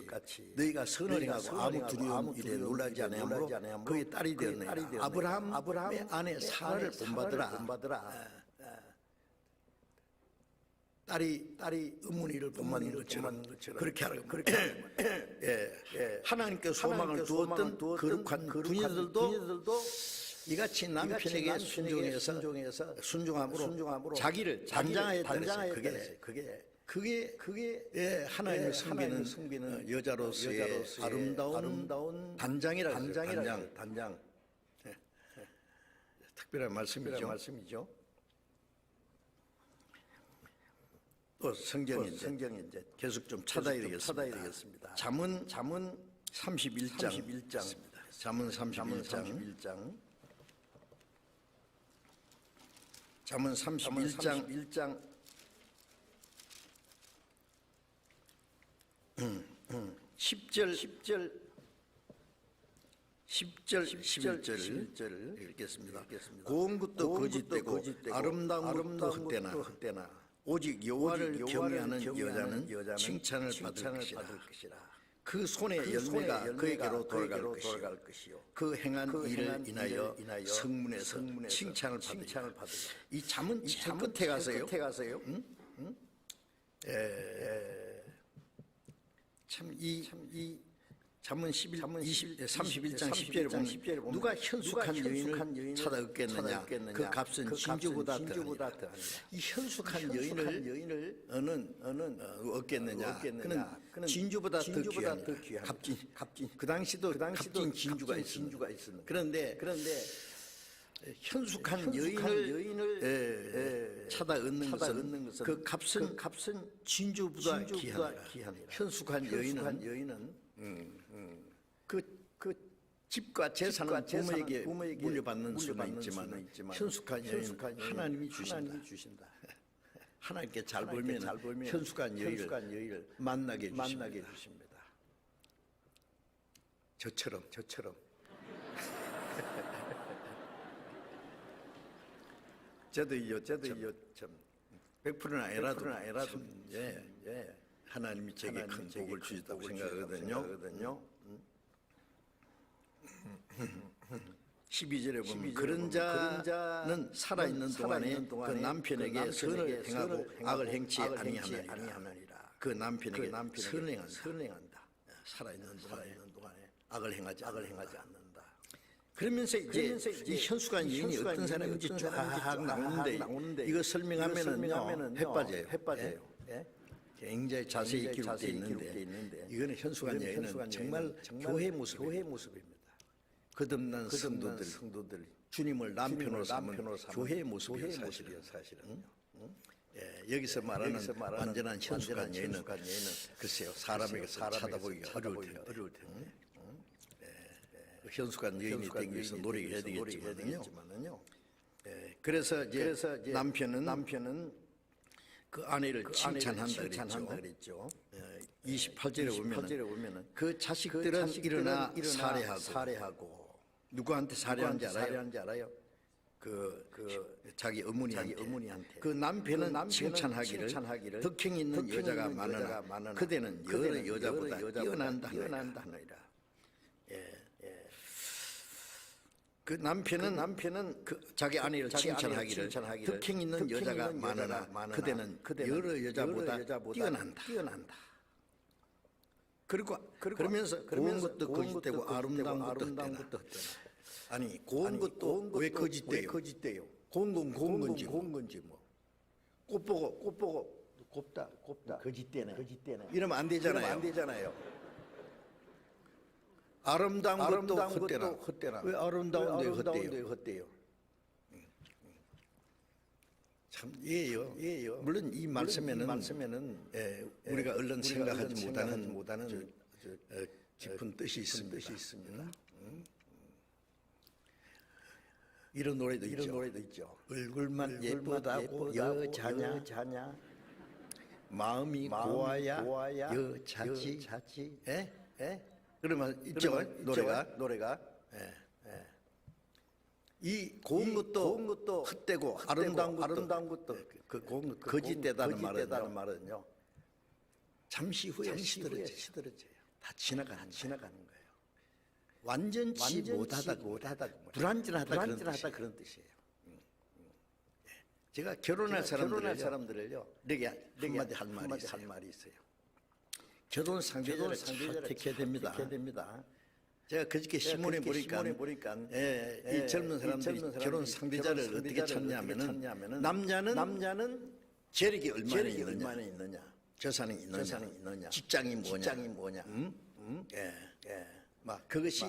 너희가 선을 행하고 아무 두려움 일에 놀라지 아니하므로 그의 딸이 되었느니라. 아브라함의 아내 사라를 본받으라. 딸이 어머니를 본받는 것처럼 그렇게 하라고. 하나님께 소망을 두었던 거룩한 부녀들도 이같이 남편에게 순종함으로 자기를 단장하였다는 그게 하나님을 섬기는 여자로서의 아름다운 단장이라고 해요. 단장. 특별한 말씀이죠. 또 성경에 이제 계속 좀 찾아야 되겠습니다. 잠언 31장. 잠언 31장. 잠언 31장 10절 11절 읽겠습니다. 고운 것도 거짓되고 아름다운 것도 헛되나 오직 여호와를 경외하는 여자는 칭찬을 받을 것이라. 그 손의 열매가 그에게로 돌아갈 것이요 그 행한 일을 인하여 성문에서 칭찬을 받으리라. 이 잠언 제일 끝에 가서요. 이 잠언 31장 10절에 보면 누가 현숙한 여인을 찾아 얻겠느냐 그 값은 진주보다 더하니라. 이 현숙한 여인을 얻겠느냐 그는 진주보다 더 귀하니라. 값진 그 당시도 값진 진주가 있었는데 그런데 현숙한 여인을 찾아 얻는 것은 그 값은 진주보다 귀하니라. 현숙한 여인은 그 집과 재산은 부모에게 물려받는 수는 있지만 현숙한 여인은 하나님이 주신다. 하나님께 잘 벌면 현숙한 여인을 만나게 해주십니다. 저처럼 저도요 참 100%는 아니라도 하나님이 제게 큰 복을 주셨다고 생각하거든요. 12절에 보면 그런 자는 살아있는 동안에 그 남편에게 선을 행하고 악을 행치 아니하느니라. 그 남편에게 선행한다. 살아있는 동안에 악을 행하지 않는다. 그러면서 이제 이 현숙한 여인이 어떤 사람인지 쫙 나오는데 이거 설명하면은요 해 빠져요. 굉장히 자세히 기록되어 있는데 이거는 현숙한 여인은 정말 교회 모습입니다. 거듭난 성도들 주님을 남편으로 삼은 교회의 모습이에요. 사실은. 여기서 말하는 완전한 현숙한 여인은 글쎄요 사람에게 찾아보기가 어려울 텐데 현숙한 여인이 되기 위해서 노력해야 되겠지만요. 그래서 이제 남편은 그 아내를 칭찬한다 그랬죠. 28절에 보면 그 자식들은 일어나 살해하고 누구한테 살해한지 알아요? 자기 어머니한테. 그 남편은 칭찬하기를 덕행 있는 여자가 많으나 그대는 여러 여자보다 뛰어난다 하느니라. 그 남편은 그 자기 아내를 칭찬하기를 덕행 있는 여자가 많으나 그대는 여러 여자보다 뛰어난다. 그러면서 고운 것도 거짓되고 아름다운 것도 헛되나. 아니 고운 것도 왜 거짓돼요? 고운 건지 뭐. 꽃 보고 곱다 거짓되네. 이러면 안 되잖아요. 아름다운 것도 헛되나. 왜 아름다운데 헛돼요? 참 이해요. 물론 이 말씀에는 우리가 얼른 생각하지 못하는 깊은 뜻이 있습니다. 이런 노래도 있죠. 얼굴만 예쁘다고 여자냐 마음이 고와야 여자지. 그러면 있죠 노래가. 이 고운 것도 헛되고 아름다운 것도 그 고운 것 거짓되다는 말은요. 잠시 후에 시들어져요. 다 지나가는 거예요. 완전치 못하다 불완전하다 그런 뜻이에요. 제가 결혼할 사람들을요 내게 한마디 할 말이 있어요. 결혼 상대자를 잘 택해야 됩니다. 제가 그저께 신문에 보니까 이 젊은 사람들이 결혼 상대자를 어떻게 찾냐면은 남자는 재력이 얼마나 있느냐, 재산이 있느냐, 직장이 뭐냐, 막 그것이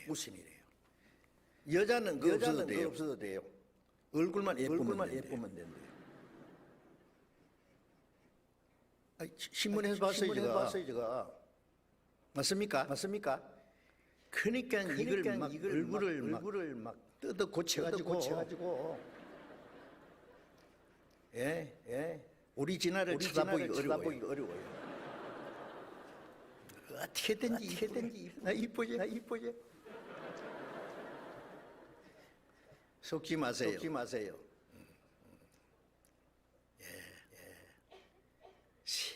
우선이래요. 여자는 그거 없어도 돼요. 얼굴만 예쁘면 된대요. 신문에서 봤어요, 제가. 맞습니까? 그러니까 이걸 막 얼굴을 막 뜯어 고쳐가지고 오리지널을 찾아보기 어려워요. 어떻게든지 나 이쁘지? 속지 마세요.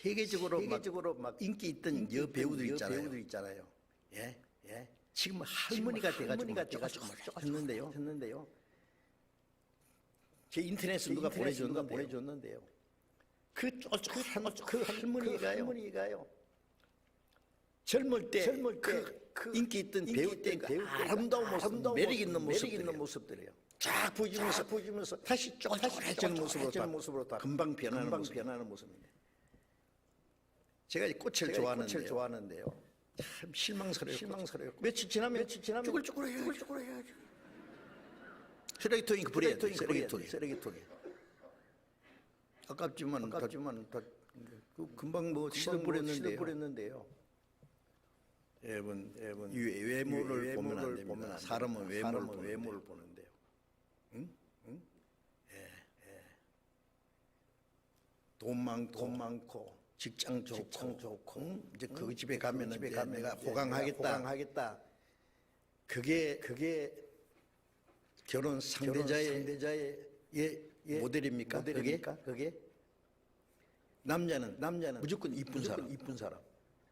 세계적으로 막 인기 있던 여배우들 있잖아요. 예, 예. 지금 할머니가 돼가지고 했는데요. 제 인터넷에 누가 보내줬는데요. 그 쫄쫄한 그 할머니가요. 젊을 때 그 인기 있던 배우 때 아름다운 모습, 매력 있는 모습들이에요. 쫙 보여주면서 다시 쫄쫄해지는 모습으로 다 금방 변하는 모습입니다. 제가 이 꽃을 좋아하는데요. 참 실망스러워요. 며칠 지나면 쭈글쭈글해요. 쓰레기통이 쓰레기통이. 아깝지만 금방 뭐 시들버렸는데요. 여러분 외모를 보면 안 됩니다. 사람은 외모를 보는데요. 응? 예. 돈 많고 직장 좋고 이제 그 집에 가면은 내가 호강하겠다. 그게 결혼 상대자의 모델입니까? 그게 남자는 무조건 이쁜 사람.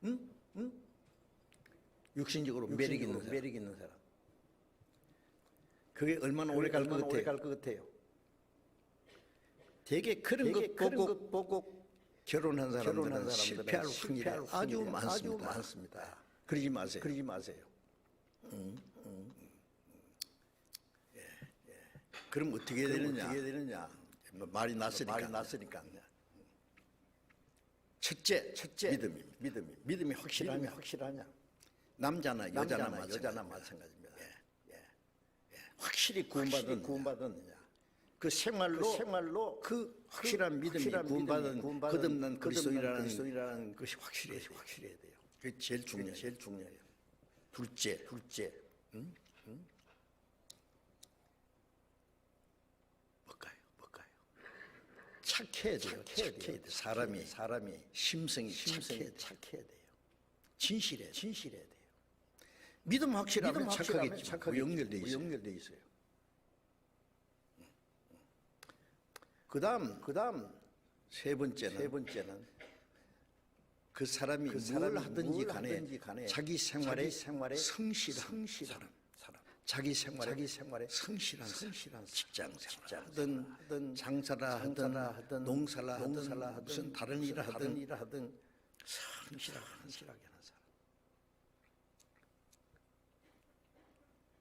응? 육신적으로 매력 있는 사람. 그게 얼마나 오래 갈 것 같아요. 되게 그런 것 보고 결혼한 사람들은 실패할 확률이 아주 많습니다. 그러지 마세요. 그럼 어떻게 되느냐? 말이 났으니까. 첫째 믿음이 확실하냐? 남자나 여자나 마찬가지입니다. 확실히 구원받았느냐? 그 생활로 그 확실한 믿음이 구원받은 거듭난 그리스도인이라는 것이 확실해야 돼요. 그게 제일 중요해요. 둘째. 착해야 돼요. 사람이 심성이 착해야 돼요. 진실해야 돼요. 믿음 확실하면 착하겠죠. 연결돼 있어요. 그다음 세 번째는 그 사람이 뭘 하든지 간에 자기 생활에 성실한 사람. 자기 생활에 성실한 직장생활 하든 장사라 하든 농사라 하든 무슨 다른 일을 하든 성실하게 하는 사람.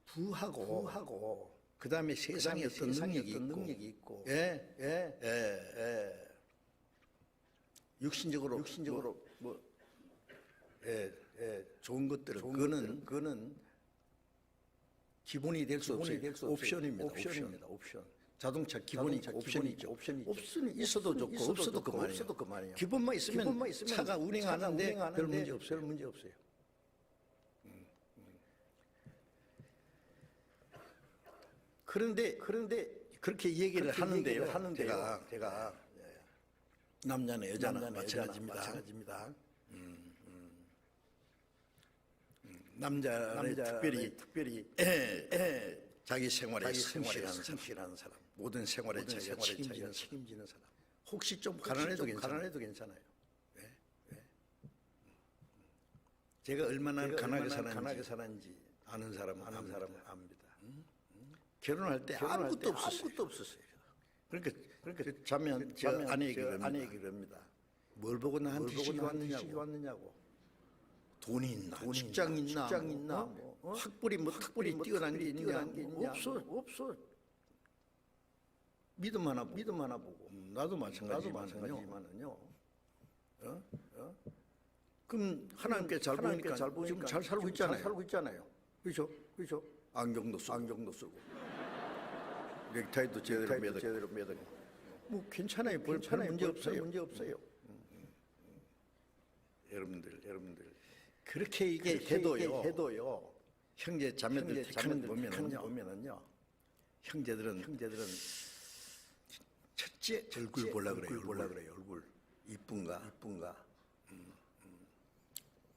부하고 그다음에 세상에 어떤 능력이 있고 육신적으로 좋은 것들은 그거는 기본이 될 수 없어요. 옵션입니다. 자동차 기본이 옵션이죠. 옵션이 있어도 좋고 없어도 그만이에요. 기본만 있으면 차가 운행하는데 별 문제 없어요. 그런데 그렇게 얘기를 하는데요. 제가 남자나 여자나 마찬가지입니다. 남자는 특별히 자기 생활에 성실한 사람, 모든 생활에 자기가 책임지는 사람. 혹시 좀 가난해도 괜찮아요. 제가 얼마나 가난하게 사는지 아는 사람은 압니다. 결혼할 때 아무것도 없었어요. 그러니까 자면 저 아내에게 그럽니다. 뭘 보고 나한테 시집 왔느냐고. 돈이 있나, 직장 있나, 학벌이 뛰어난 게 있냐, 없어. 믿음 하나 보고. 나도 마찬가지지만은요. 그럼 하나님께 잘 보니까 지금 잘 살고 있잖아요. 그렇죠? 안경도 쓰고. 넥타이도 제대로 매고. 뭐 괜찮아요. 별 문제 없어요. 여러분들. 그렇게 이게 해도요. 형제 자매들 택하는 거 보면은요. 형제들은 첫째 얼굴 보려 그래요. 얼굴 이쁜가.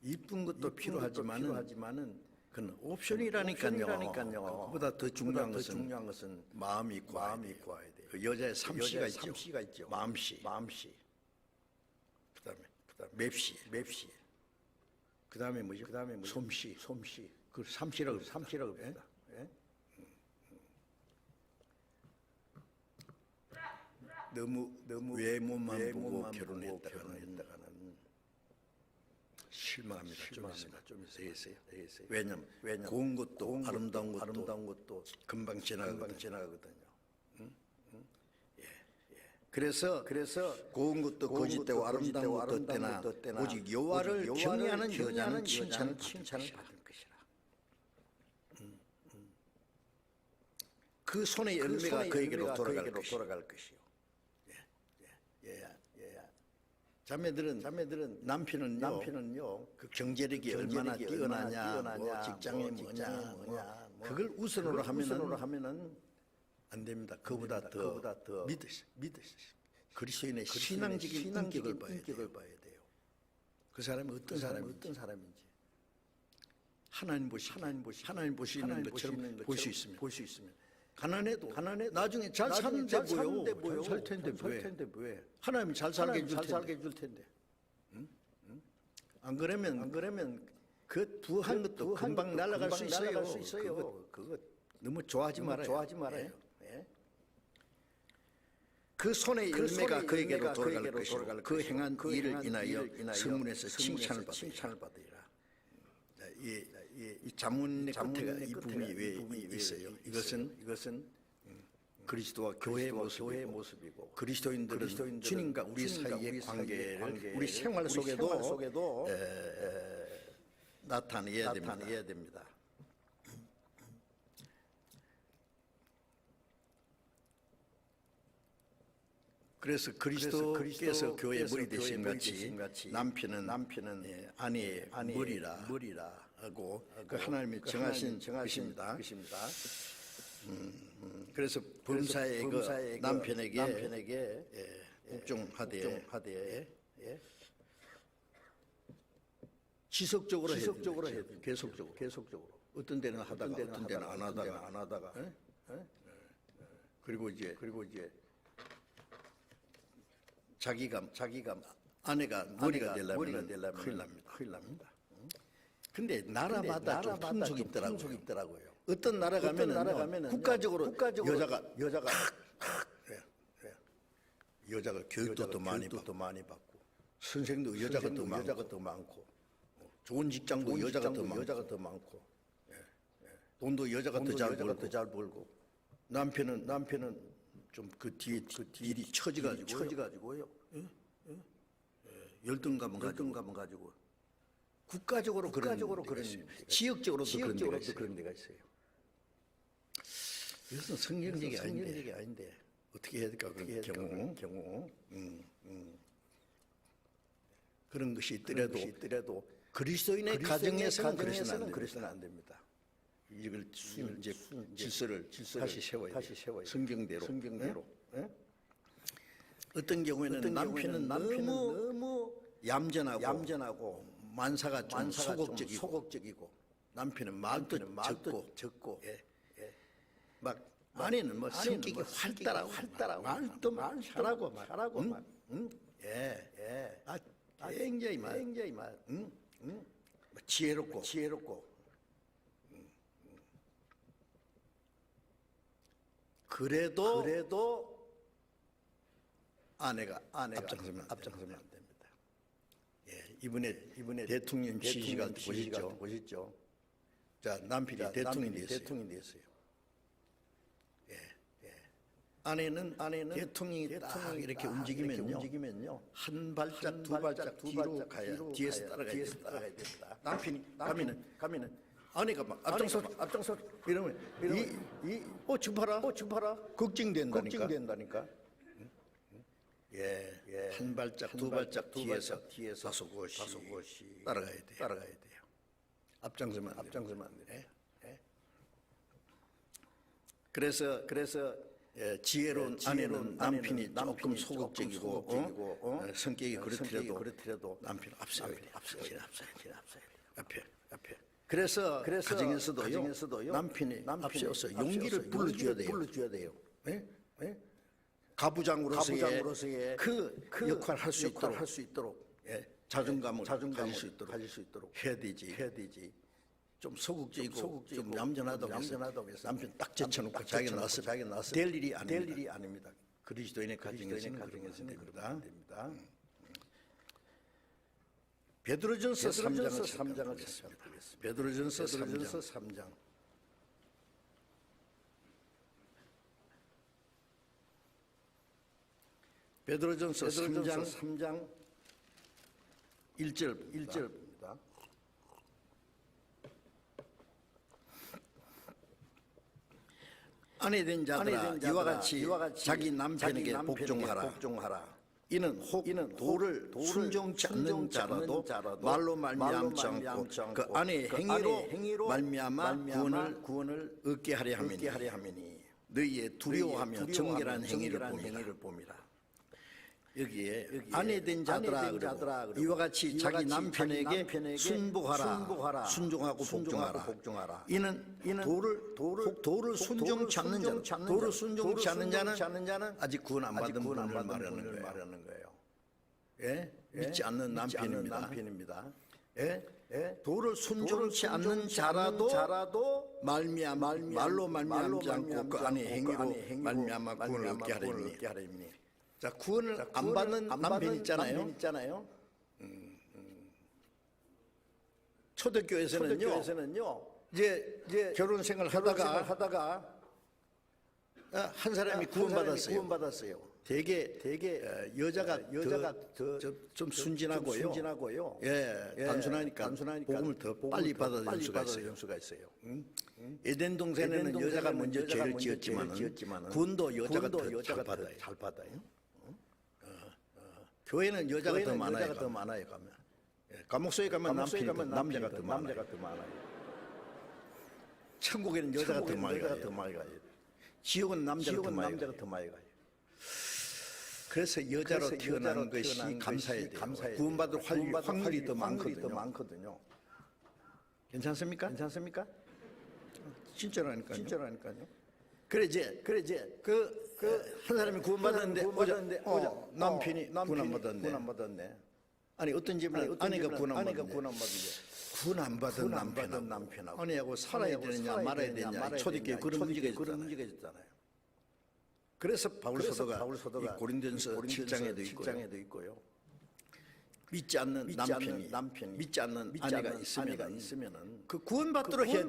이쁜 것도 필요하지만은 그건 옵션이라니까요. 그보다 더 중요한 것은 마음이 있고 와야 돼요. 그 여자의 삼시가 있죠. 마음씨. 맵시. 그다음에 뭐죠? 솜씨. 그 삼시라고 합니다. 예? 너무 외모만 보고 결혼했다가는 실망합니다. 좀 있어요. 왜냐면 고운 것도 아름다운 것도 금방 지나가거든요. 그래서 고운 것도 거짓되고 아름다운 것도 때나 오직 여호와를 경외하는 여자는 칭찬을 받을 것이라. 그 손의 열매가 그에게로 돌아갈 것이요. 자매들은 남편은요 그 경제력이 얼마나 뛰어나냐, 뭐 직장이 뭐냐, 그걸 우선으로 하면은 안 됩니다. 그보다 더 믿으시. 그리스도인의 신앙적인 인격을 봐야 돼요. 그 사람이 어떤 사람인지 하나님 보시는 것처럼 볼 수 있으면 가난해도 나중에 잘 사는데 보여. 잘 텐데 왜? 하나님이 잘 살게 해줄 텐데. 안 그러면 그 부한 것도 금방 날아갈 수 있어요. 그거 너무 좋아하지 말아요. 그 손의 열매가 그에게로 돌아갈 것이고 그 행한 일을 인하여 성문에서 칭찬을 받으리라. 이 자문의 끝에가 이 부분이 왜 있어요? 이것은 그리스도와 교회의 모습이고 그리스도인들은 주님과 우리 사이의 관계를 우리 생활 속에도 나타내야 됩니다. 그래서 그리스도께서 교회의 머리 되신 같이 남편은 아내의 머리라 하고 그 하나님이 정하신 것입니다. 그래서 범사의 그 남편에게 복종하되 지속적으로 해야 돼요. 계속적으로. 어떤 데는 하다가 어떤 데는 안 하다가. 그리고 이제 자기가 아내가 머리가 되려면 큰일 납니다. 근데 나라마다 좀 풍속이 있더라고요. 어떤 나라 가면은 국가적으로 여자가 교육도 더 많이 받고 선생도 여자가 더 많고 좋은 직장도 여자가 더 많고 돈도 여자가 더 잘 벌고 남편은 좀 그 뒤에 일이 처지가지고요. 열등감은 가지고 국가적으로 그런 지역적으로도 그런 데가 있어요. 이것은 성경적이 아닌데 어떻게 해야 될까 그런 경우 그런 것이 있더라도 그리스도인의 가정에서는 그래서는 안 됩니다. 이걸 이제 질서를 다시 세워야 돼요. 성경대로. 어떤 경우에는 남편은 너무 얌전하고 만사가 좀 소극적이고 남편은 말도 적고 막 아내는 뭐 성격이 활달하고 말도 잘하고 굉장히 지혜롭고 그래도 아내가 앞장서면 안 됩니다. 이번에 대통령 지시가 보셨죠? 자, 남편이 대통령이 됐어요. 아내는 대통령이 딱 이렇게 움직이면요. 한 발짝 두 발짝 뒤로 가야 뒤에서 따라가야 됩니다. 남편이 가면은 아내가 막 앞장서 이러면 지금 봐라 걱정된다니까. 한 발짝 두 발짝 뒤에서 다소곳이 따라가야 돼요. 앞장서면 안 돼요. 그래서 지혜로운 아내는 남편이 조금 소극적이고 성격이 그렇더라도 남편 앞서야 돼요. 앞에. 그래서 가정에서도요 남편이 앞서서 용기를 불러줘야 돼요. 가부장으로서의 그 역할을 할 수 있도록 자존감을 가질 수 있도록 해야 되지. 좀 소극적이고 좀 얌전하다고 해서 남편 딱 제쳐놓고 자기 나서 될 일이 아닙니다. 그리스도인의 가정에서는 그런 됩니다. 베드로전서 3장을 보겠습니다. 베드로전서 3장. 베드로전서 3장 1절입니다. 아내된 자들아 이와 같이 자기 남편에게 복종하라. 이는 혹 도를 순종치 않는 자라도 말로 말미암지 않고 그 아내의 행위로 말미암아 구원을 얻게 하려 함이니 너희의 두려워하며 정결한 행위를 봄이라. 여기에 아내된 자들아 이와 같이 자기 남편에게 순종하고 복종하라. 이는 도를 순종치 않는 자는 아직 구원 안 받은 분을 말하는 거예요. 예? 믿지 않는 남편입니다. 예? 도를 순종치 않는 자라도 말로 말미암지 않고 그 안의 행위로 말미암아 구원을 얻게 하리니. 자, 구원을 안 받는 남편 있잖아요. 초대교회에서는요. 이제 결혼 생활 하다가 한 사람이 구원받았어요. 되게 여자가 좀 순진하고요. 단순하니까 복음을 더 빨리 받아들일 수가 있어요. 에덴 동산에는 여자가 먼저 죄를 지었지만 구원도 여자가 더 잘 받아요. 교회는 여자가 더 많아요. 감옥소에 가면 남자가 더 많아요. 천국에는 여자가 더 많이 가요. 지옥은 남자가 더 많이 가요. 그래서 여자로 태어난 것이 감사해야 돼요. 구원받을 확률이 더 많거든요. 괜찮습니까? 진짜라니까요. 그래 이제 한 사람이 구원받았는데 남편이 구원 안 받았네. 아니 어떤 집은 아내가 구원 안 받았는데 구원 안 받은 남편하고 아내하고 살아야 되느냐 말아야 되느냐 초대교회 그런 문제가 있잖아요. 그래서 바울 사도가 이 고린도전서 7장에도 있고요. 믿지 않는 남편이 믿지 않는 아내가 있으면은 그 구원받도록 해야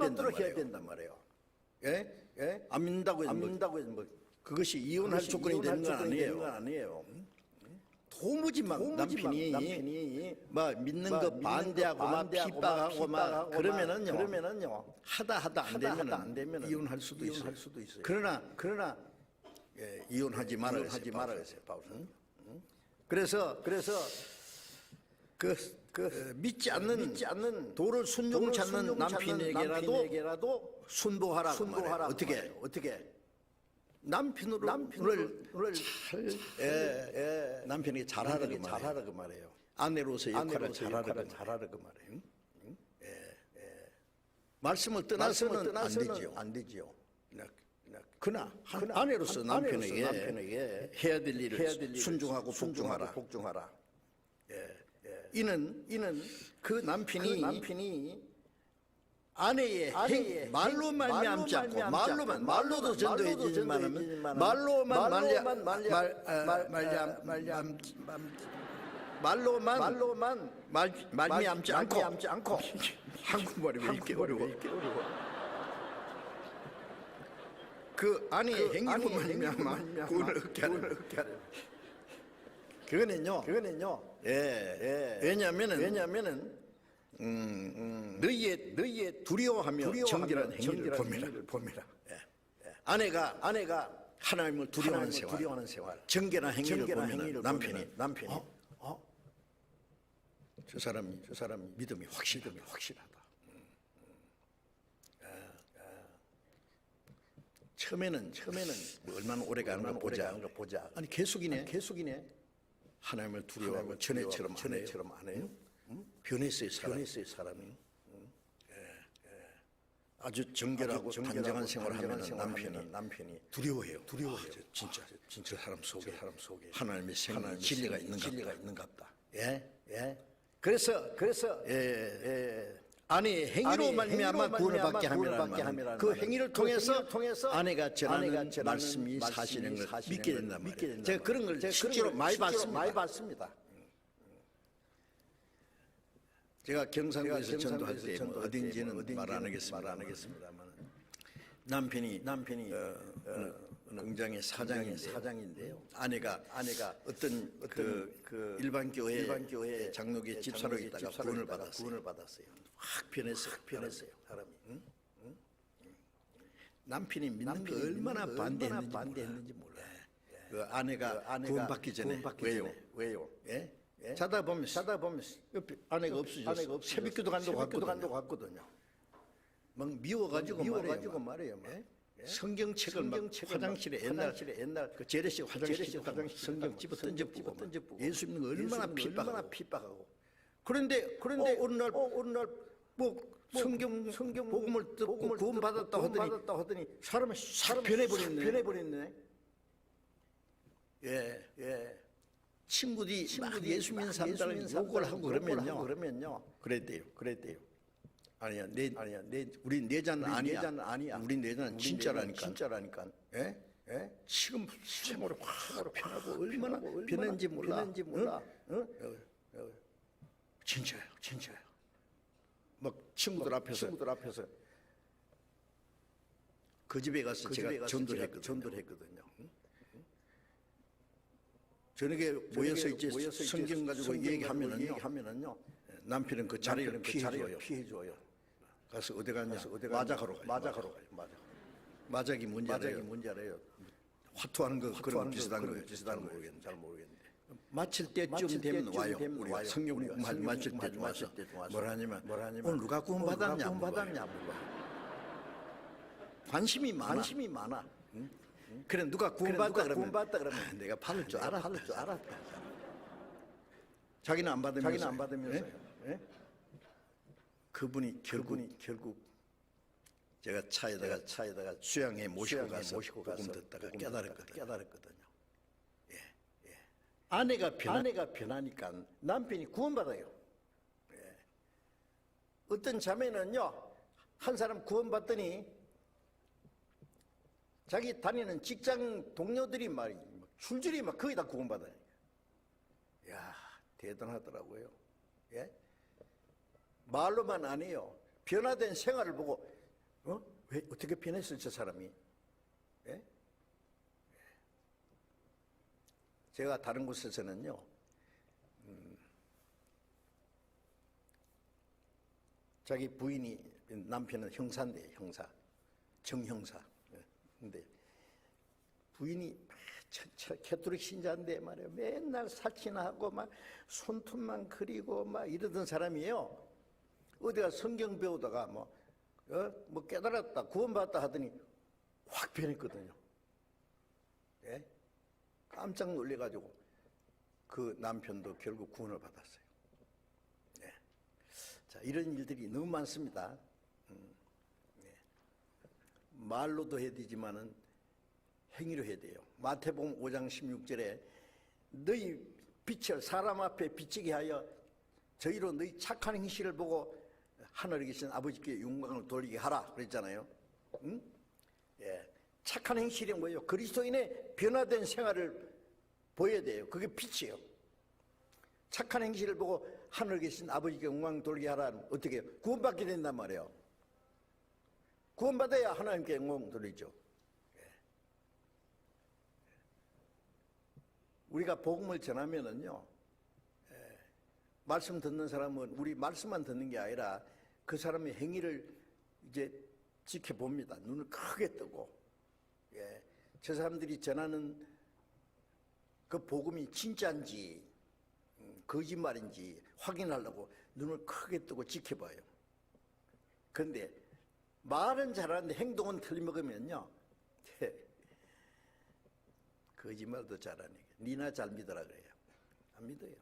된단 말이에요. 예? 안 믿는다고 해서 그것이 이혼할 조건이 되는 건 아니에요. 도무지 막 남편이 막 믿는 거 반대하고 막 핍박하고 막 그러면은요 하다 안 되면 이혼할 수도 있어요. 그러나 이혼하지 말아야 했어요, 바울은. 그래서 믿지 않는 도를 순종치 않는 남편에게라도 순보하라. 어떻게? 남편을 남편에게 잘하라 그 말이에요. 아내로서 역할을 잘하라 그 말이에요. 말씀을 떠나서는 안 되지요. 그러나 한 아내로서 남편에게 해야 될 일을 순종하고 복종하라. 이는 그 남편이 아내의 말로 말미암지 않고 말로도 전도해지지만 말로만 말미암지 않고 한국말이 왜 이렇게 어려워? 그 아내의 행위로 말미암아 구원을 얻게 하는. 그거는요. 왜냐하면은 너희의 두려워하며 정결한 행위를 봄이라. 아내가 하나님을 두려워하는 생활, 정결한 행위를 보면 남편이 저 사람이 믿음이 확실하다. 처음에는 뭐 얼마나 오래 가는 거 보자. 아니 계속이네. 하나님을 두려워하고 전에처럼 안 해요. 변했어요 사람이. 아주 정결하고 단정한 생활하면 남편이 두려워해요. 진짜 사람 속에 하나님의 진리가 있는갑다. 예? 아내의 행위로 말미암아 구원을 받게 함이라는 그 행위를 통해서 아내가 전하는 말씀이 사실인 걸 믿게 된단 말이에요. 제가 그런 걸 실제로 많이 봤습니다. 제가 경상도에서 전도할 때 어딘지는 말 안 하겠습니다만 남편이 공장의 사장인데요. 아내가 어떤 그 일반 교회 장로교 집사로 있다가 구원을 받았어요. 확 변했어요. 사람이. 남편이 믿는 거 얼마나 반대했는지 몰라요. 그 아내가 구원받기 전에 왜요? 예? 자다 보면 옆에 아내가 없어졌어. 새벽기도 간다고 갔거든요. 막 미워가지고 말이에요. 성경책을 막 화장실에 옛날 그 재래식 화장실 성경 집어 던져보고 예수 믿는 거 얼마나 핍박하고. 그런데 어느 날 뭐 성경 복음을 듣고 구원 받았다 하더니 사람이 싹 변해버렸네. 예. 친구들이 막 예수 믿는 사람들 욕을 하고 그러면요. 그랬대요. 아니야, 우리 내자는 아니야. 우리 내자는 진짜라니까. 예? 지금 생활이 확 편하고 얼마나 변했는지 몰라. 진짜요. 막 친구들 앞에서 그 집에 가서 제가 전도를 했거든요. 저녁에 모여서 이제 성경 가지고 얘기하면은요. 남편은 그 자리를 피해줘요. 가서 어디 갔냐? 마작하러 가요. 마작이 뭔지 알아요? 화투하는 거 그런 비슷한 거 모르겠는데. 잘 모르겠는데. 마칠 때쯤 되면 와요. 우리가 성경 마칠 때 와서 뭐라냐면 오늘 누가 구원 받았냐 물어봐요. 관심이 많아. 그래 누가 구원 받다 그러면 내가 받을 줄 알았다. 자기는 안 받으면서요. 예? 그분이 결국 제가 차에다가 수양해 모시고 가서 복음 듣다가 깨달았거든요. 예. 아내가 변하니까 남편이 구원받아요. 예. 어떤 자매는요, 한 사람 구원받더니 자기 다니는 직장 동료들이 줄줄이 거의 다 구원받아요. 이야, 대단하더라고요. 예? 말로만 안 해요. 변화된 생활을 보고, 왜 어떻게 변했어, 저 사람이? 예? 제가 다른 곳에서는요, 자기 부인이, 남편은 형사인데, 정형사. 근데 부인이 캐톨릭 신자인데 말이에요. 맨날 사치나 하고 막 손톱만 그리고 막 이러던 사람이에요. 어디가 성경 배우다가 뭐 깨달았다, 구원받았다 하더니 확 변했거든요. 예? 깜짝 놀래가지고 그 남편도 결국 구원을 받았어요. 예. 자, 이런 일들이 너무 많습니다. 말로도 해야 되지만은 행위로 해야 돼요. 마태복음 5장 16절에 너희 빛을 사람 앞에 비치게 하여 저희로 너희 착한 행실을 보고 하늘에 계신 아버지께 영광을 돌리게 하라 그랬잖아요. 응? 예. 착한 행실이 뭐예요? 그리스도인의 변화된 생활을 보여야 돼요. 그게 빛이에요. 착한 행실을 보고 하늘에 계신 아버지께 영광을 돌리게 하라는 어떻게 해요? 구원받게 된단 말이에요. 구원받아야 하나님께 영광 돌리죠. 우리가 복음을 전하면은요, 말씀 듣는 사람은 우리 말씀만 듣는 게 아니라 그 사람의 행위를 이제 지켜봅니다. 눈을 크게 뜨고, 저 사람들이 전하는 그 복음이 진짜인지 거짓말인지 확인하려고 눈을 크게 뜨고 지켜봐요. 그런데 말은 잘하는데 행동은 틀림먹으면요, 거짓말도 잘하니까 니나 잘 믿어라 그래요. 안 믿어요.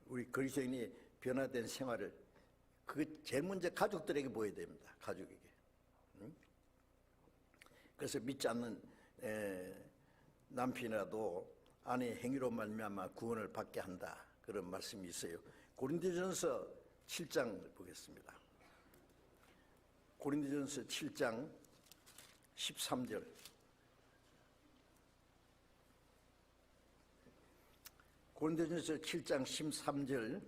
우리 그리스도인이 변화된 생활을 그게 제일 먼저 가족들에게 보여야 됩니다. 가족에게. 그래서 믿지 않는 남편이라도 아내의 행위로 말미암아 구원을 받게 한다. 그런 말씀이 있어요. 고린도전서 7장 보겠습니다. 고린도전서 7장 13절. 고린도전서 7장 13절.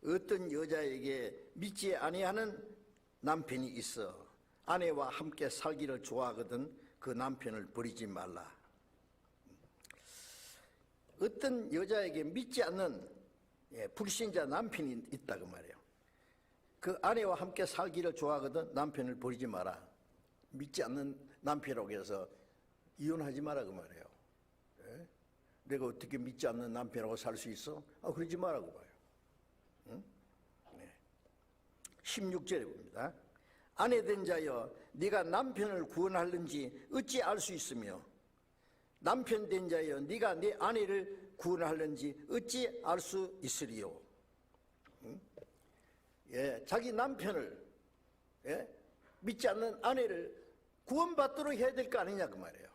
어떤 여자에게 믿지 아니하는 남편이 있어 아내와 함께 살기를 좋아하거든 그 남편을 버리지 말라. 어떤 여자에게 믿지 않는 불신자 남편이 있다 그 말이에요. 그 아내와 함께 살기를 좋아하거든 남편을 버리지 마라. 믿지 않는 남편이라고 해서 이혼하지 마라 그 말이에요. 예? 내가 어떻게 믿지 않는 남편하고 살 수 있어? 그러지 마라고 봐요. 응? 네. 16절에 봅니다. 아내된 자여 네가 남편을 구원하는지 어찌 알 수 있으며 남편 된 자여 네가 네 아내를 구원하는지 어찌 알 수 있으리요. 응? 예, 자기 남편을 믿지 않는 아내를 구원받도록 해야 될 거 아니냐 그 말이에요.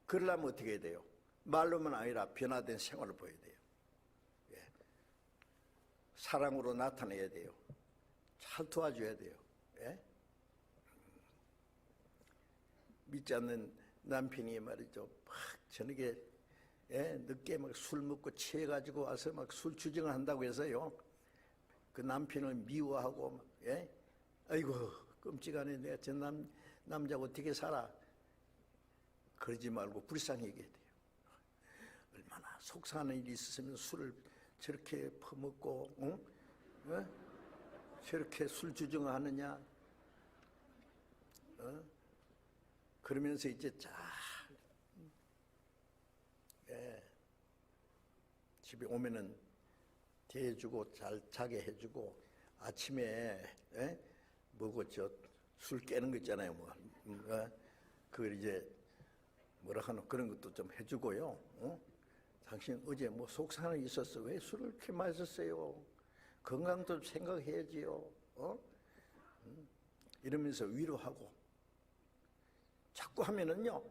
그러려면 어떻게 해야 돼요? 말로만 아니라 변화된 생활을 보여야 돼요. 사랑으로 나타내야 돼요. 잘 도와줘야 돼요. 믿지 않는 남편이 말이죠. 막 저녁에 늦게 막 술 먹고 취해가지고 와서 막 술 주정을 한다고 해서요. 그 남편을 미워하고 막, 아이고 끔찍하네. 내가 저 남자가 어떻게 살아? 그러지 말고 불쌍하게 돼요. 얼마나 속상한 일이 있으면 술을 저렇게 퍼먹고, 저렇게 술 주정을 하느냐? 그러면서 이제 집에 오면은 대해주고 잘 자게 해주고 아침에 뭐고 저 술 깨는 거 있잖아요. 그걸 이제 뭐라 하노 그런 것도 좀 해주고요. 당신 어제 뭐 속상한 일 있었어? 왜 술을 이렇게 마셨어요? 건강도 생각해야지요. 이러면서 위로하고 자꾸 하면은요.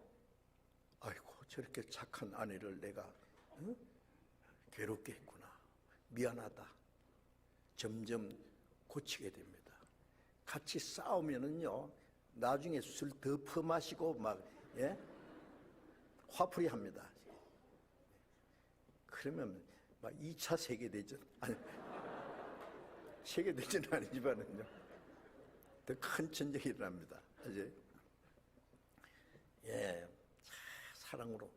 아이고 저렇게 착한 아내를 내가 괴롭게 했구나. 미안하다. 점점 고치게 됩니다. 같이 싸우면은요. 나중에 술 더 퍼마시고 막 화풀이 합니다. 그러면 막 2차 세계대전 아니 세계대전은 아니지만은요. 더 큰 전쟁이 일어납니다. 이제 사랑으로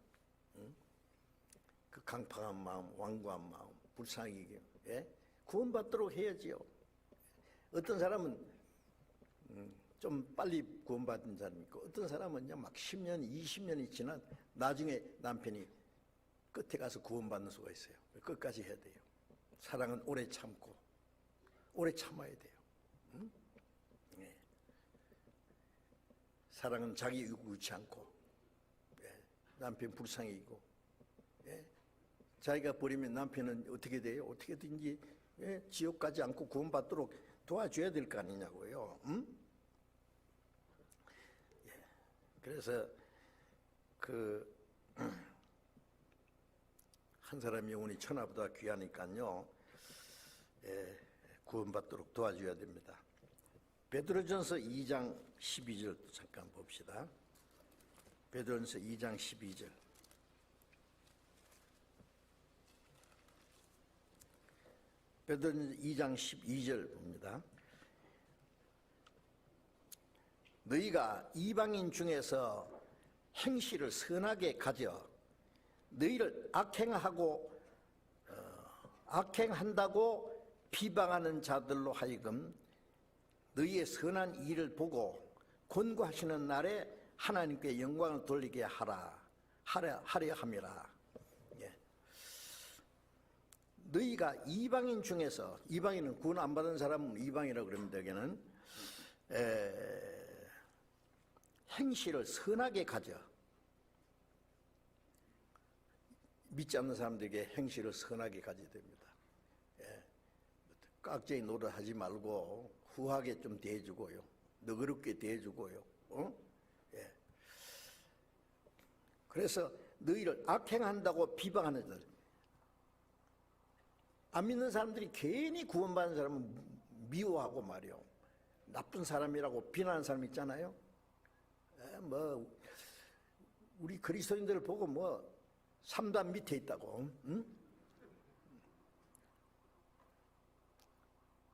그 강팍한 마음, 완고한 마음, 불쌍하게 구원받도록 해야지요. 어떤 사람은 좀 빨리 구원받은 사람이 있고 어떤 사람은요 막 10년, 20년이 지난 나중에 남편이 끝에 가서 구원받는 수가 있어요. 끝까지 해야 돼요. 사랑은 오래 참고 오래 참아야 돼요. 사랑은 자기 의구치 않고 남편 불쌍히고 자기가 버리면 남편은 어떻게 돼요? 어떻게든지 지옥 가지 않고 구원받도록 도와줘야 될 거 아니냐고요. 그래서 한 사람 영혼이 천하보다 귀하니까요. 구원받도록 도와줘야 됩니다. 베드로전서 2장 12절도 잠깐 봅시다. 베드로전서 2장 12절. 베드로전서 2장 12절 봅니다. 너희가 이방인 중에서 행실을 선하게 가져 너희를 악행한다고 비방하는 자들로 하여금 너희의 선한 일을 보고 권고하시는 날에 하나님께 영광을 돌리게 하려 함이라. 너희가 이방인 중에서, 이방인은 구원 안 받은 사람은 이방이라고 그럽니다. 여기는 행실을 선하게 가져. 믿지 않는 사람들에게 행실을 선하게 가져야 됩니다. 깍쟁이 노릇하지 말고 후하게 좀 대해주고요. 너그럽게 대해주고요. 그래서 너희를 악행한다고 비방하는 자들, 안 믿는 사람들이 괜히 구원받는 사람은 미워하고 말이요, 나쁜 사람이라고 비난하는 사람 있잖아요. 뭐 우리 그리스도인들을 보고 뭐 3단 밑에 있다고, 응?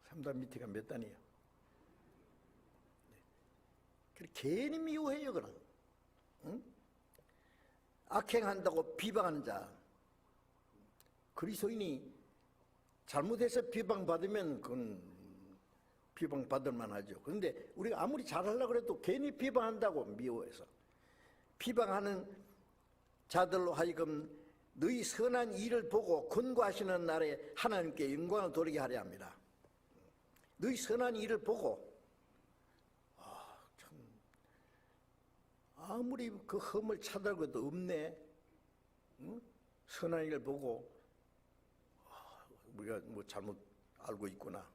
3단 밑에가 몇 단이에요? 괜히 미워해요. 그럼, 응? 악행한다고 비방하는 자, 그리스도인이 잘못해서 비방받으면 그건 비방받을 만하죠. 그런데 우리가 아무리 잘하려고 해도 괜히 비방한다고 미워해서, 비방하는 자들로 하여금 너희 선한 일을 보고 권고하시는 날에 하나님께 영광을 돌리게 하려 합니다. 너희 선한 일을 보고, 참 아무리 그 흠을 찾아도 없네. 응? 선한 일을 보고 우리가 뭐 잘못 알고 있구나,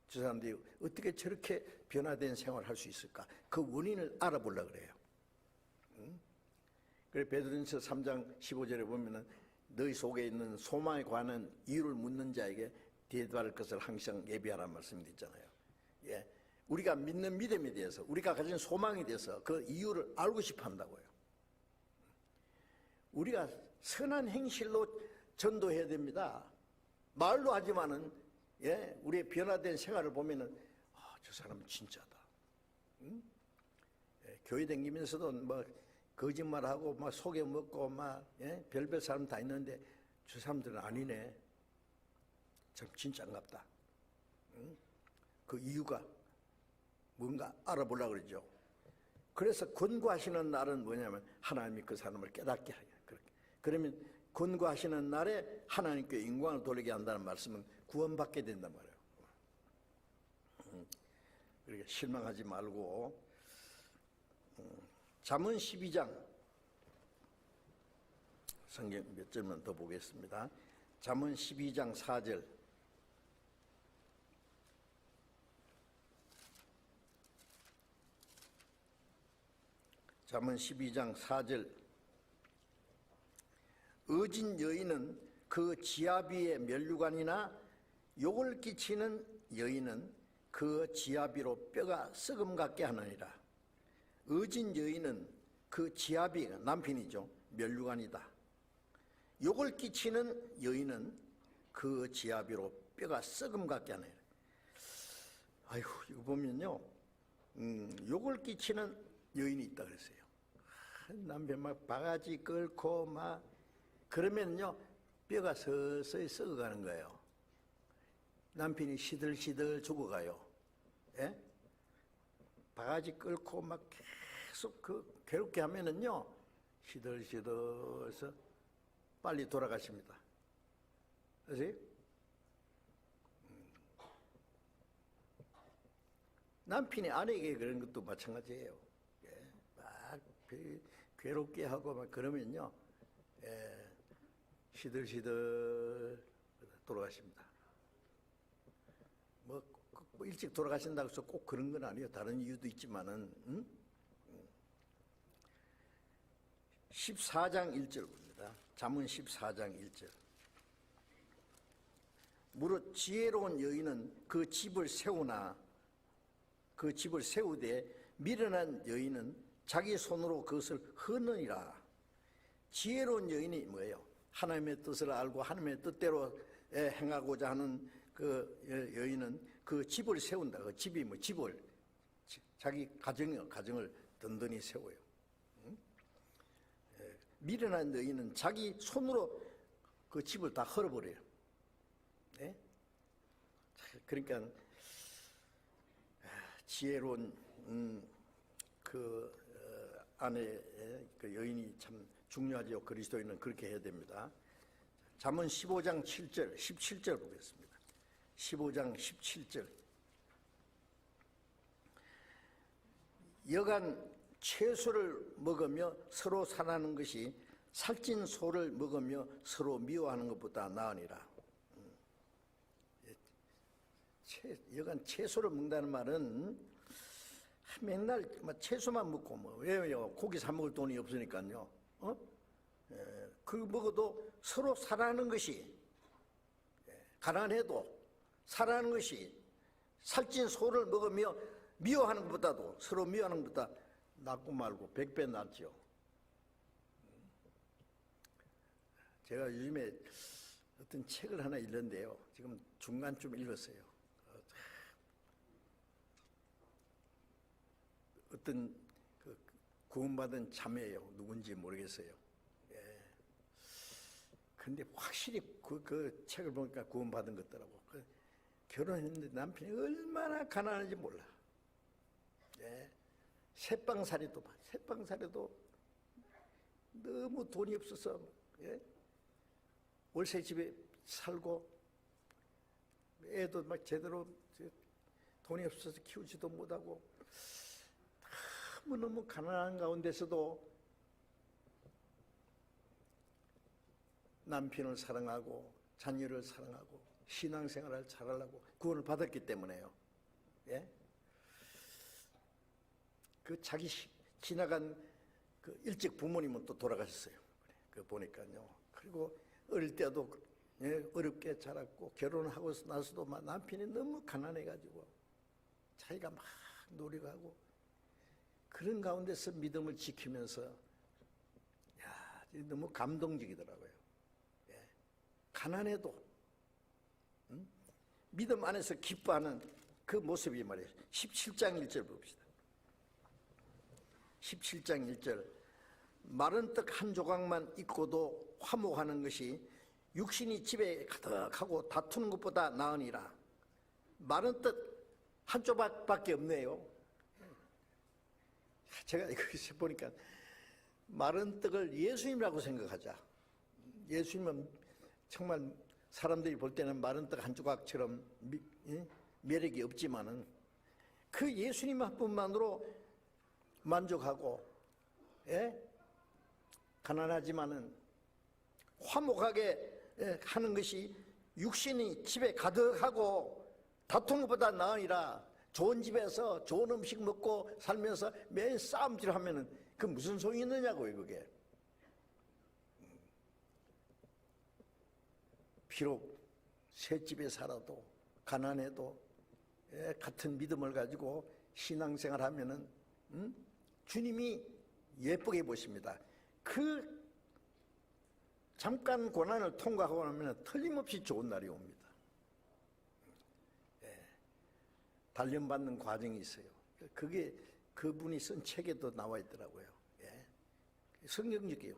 저 사람들이 어떻게 저렇게 변화된 생활을 할 수 있을까, 그 원인을 알아보려고 그래요. 응? 그래 베드로전서 3장 15절에 보면은 너희 속에 있는 소망에 관한 이유를 묻는 자에게 대답할 것을 항상 예비하라는 말씀이 있잖아요. 예, 우리가 믿는 믿음에 대해서, 우리가 가진 소망에 대해서 그 이유를 알고 싶어 한다고요. 우리가 선한 행실로 전도해야 됩니다. 말로 하지만은, 예, 우리의 변화된 생활을 보면은 저 사람은 진짜다. 응? 예, 교회 다니면서도 뭐 거짓말하고 막 속여 먹고 막, 예, 별별 사람 다 있는데 저 사람들은 아니네, 참 진짜인갑다. 응? 그 이유가 뭔가 알아보려고 그러죠. 그래서 권고하시는 날은 뭐냐면 하나님이 그 사람을 깨닫게 하게. 그러면 권고하시는 날에 하나님께 영광을 돌리게 한다는 말씀은 구원받게 된단 말이에요. 그러니까 실망하지 말고, 잠언 12장 성경 몇 절만 더 보겠습니다. 잠언 12장 4절. 잠언 12장 4절. 어진 여인은 그 지아비의 면류관이나 욕을 끼치는 여인은 그 지아비로 뼈가 썩음 같게 하느니라. 어진 여인은 그 지아비, 남편이죠, 면류관이다. 욕을 끼치는 여인은 그 지아비로 뼈가 썩음 같게 하느니라. 아이고, 이거 보면요, 욕을 끼치는 여인이 있다 그랬어요. 남편 막 바가지 끓고 막 그러면요 뼈가 서서히 썩어가는 거예요. 남편이 시들시들 죽어가요. 예? 바가지 끓고 막 계속 그 괴롭게 하면은요 시들시들해서 빨리 돌아가십니다. 아세요? 남편이 아내에게 그런 것도 마찬가지예요. 예, 막 괴롭게 하고 막 그러면요, 예, 시들시들 돌아가십니다. 뭐 일찍 돌아가신다고 해서 꼭 그런 건 아니에요. 다른 이유도 있지만은. 14장 1절 봅니다. 잠언 14장 1절. 무릇 지혜로운 여인은 그 집을 세우나 그 집을 세우되 미련한 여인은 자기 손으로 그것을 허느니라. 지혜로운 여인이 뭐예요? 하나님의 뜻을 알고 하나님의 뜻대로 행하고자 하는 그 여인은 그 집을 세운다. 그 집이 뭐 집을, 자기 가정을 든든히 세워요. 미련한 여인은 자기 손으로 그 집을 다 헐어버려요. 네? 그러니까 지혜로운 그 아내, 그 여인이 참 중요하죠. 그리스도인은 그렇게 해야 됩니다. 잠언 15장 7절, 17절 보겠습니다. 15장 17절. 여간 채소를 먹으며 서로 사나는 것이 살찐 소를 먹으며 서로 미워하는 것보다 나으니라. 여간 채소를 먹는다는 말은 맨날 채소만 먹고, 뭐 왜요? 고기 사 먹을 돈이 없으니까요. 그 먹어도 서로 살아가는 것이, 가난해도 살아가는 것이 살찐 소를 먹으며 미워하는 것보다도, 서로 미워하는 것보다 낫고 말고 100배 낫죠. 제가 요즘에 어떤 책을 하나 읽는데요, 지금 중간쯤 읽었어요. 어떤 그 구원받은 자매예요. 누군지 모르겠어요. 근데 확실히 그 책을 보니까 구원받은 것 같더라고. 결혼했는데 남편이 얼마나 가난한지 몰라. 새빵살이도 너무 돈이 없어서 월세 집에 살고, 애도 막 제대로 돈이 없어서 키우지도 못하고 너무 가난한 가운데서도 남편을 사랑하고 자녀를 사랑하고 신앙생활을 잘하려고 구원을 받았기 때문에요. 그 자기 지나간 그 일찍 부모님은 또 돌아가셨어요. 그 보니까요. 그리고 어릴 때도 어렵게 자랐고, 결혼하고 나서도 막 남편이 너무 가난해가지고 자기가 막 노력하고, 그런 가운데서 믿음을 지키면서, 너무 감동적이더라고요. 가난해도 믿음 안에서 기뻐하는 그 모습이 말이에요. 17장 1절 봅시다. 17장 1절. 마른 떡 한 조각만 있고도 화목하는 것이 육신이 집에 가득하고 다투는 것보다 나으니라. 마른 떡 한 조각밖에 없네요. 제가 여기서 보니까 마른 떡을 예수님이라고 생각하자. 예수님은 정말 사람들이 볼 때는 마른 떡 한 조각처럼 매력이 없지만은 그 예수님 한 분만으로 만족하고, 가난하지만은 화목하게 하는 것이 육신이 집에 가득하고 다투는 것보다 나으니라. 좋은 집에서 좋은 음식 먹고 살면서 매일 싸움질하면은 그 무슨 소용이 있느냐고요, 그게. 비록 새 집에 살아도 가난해도 같은 믿음을 가지고 신앙생활하면은 주님이 예쁘게 보십니다. 그 잠깐 고난을 통과하고 나면 틀림없이 좋은 날이 옵니다. 단련받는 과정이 있어요. 그게 그분이 쓴 책에도 나와 있더라고요. 성경적이에요.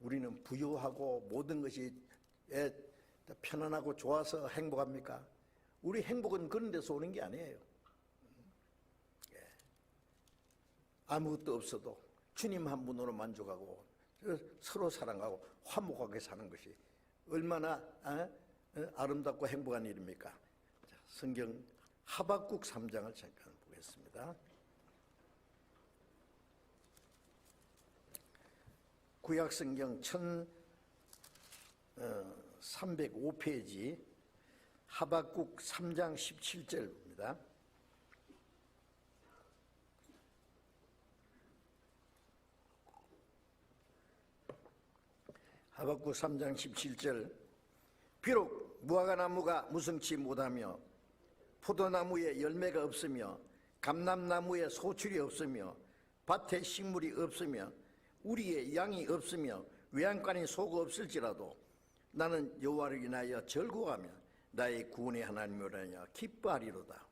우리는 부유하고 모든 것이 편안하고 좋아서 행복합니까? 우리 행복은 그런 데서 오는 게 아니에요. 아무것도 없어도 주님 한 분으로 만족하고 서로 사랑하고 화목하게 사는 것이 얼마나 아름답고 행복한 일입니까? 자, 성경 하박국 3장을 잠깐 보겠습니다. 구약성경 1305페이지 하박국 3장 17절입니다. 하박국 3장 17절. 비록 무화과나무가 무성치 못하며 포도나무에 열매가 없으며 감람나무에 소출이 없으며 밭에 식물이 없으며 우리의 양이 없으며 외양간에 소가 없을지라도 나는 여호와를 인하여 즐거워하며 나의 구원의 하나님을 인하여 기뻐하리로다.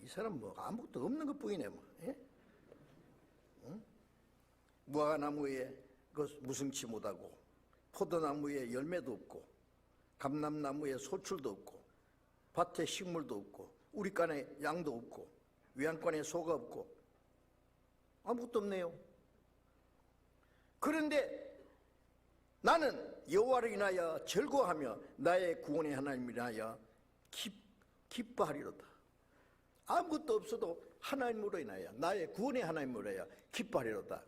이 사람 뭐 아무것도 없는 것뿐이네. 뭐. 무화과나무에 무성치 못하고 포도나무에 열매도 없고 감람나무에 소출도 없고 밭에 식물도 없고 우리간에 양도 없고 외양간에 소가 없고 아무것도 없네요. 그런데 나는 여호와를 인하여 즐거워하며 나의 구원의 하나님을 인하여 기뻐하리로다. 아무것도 없어도 하나님으로 인하여 나의 구원의 하나님으로 인하여 기뻐하리로다.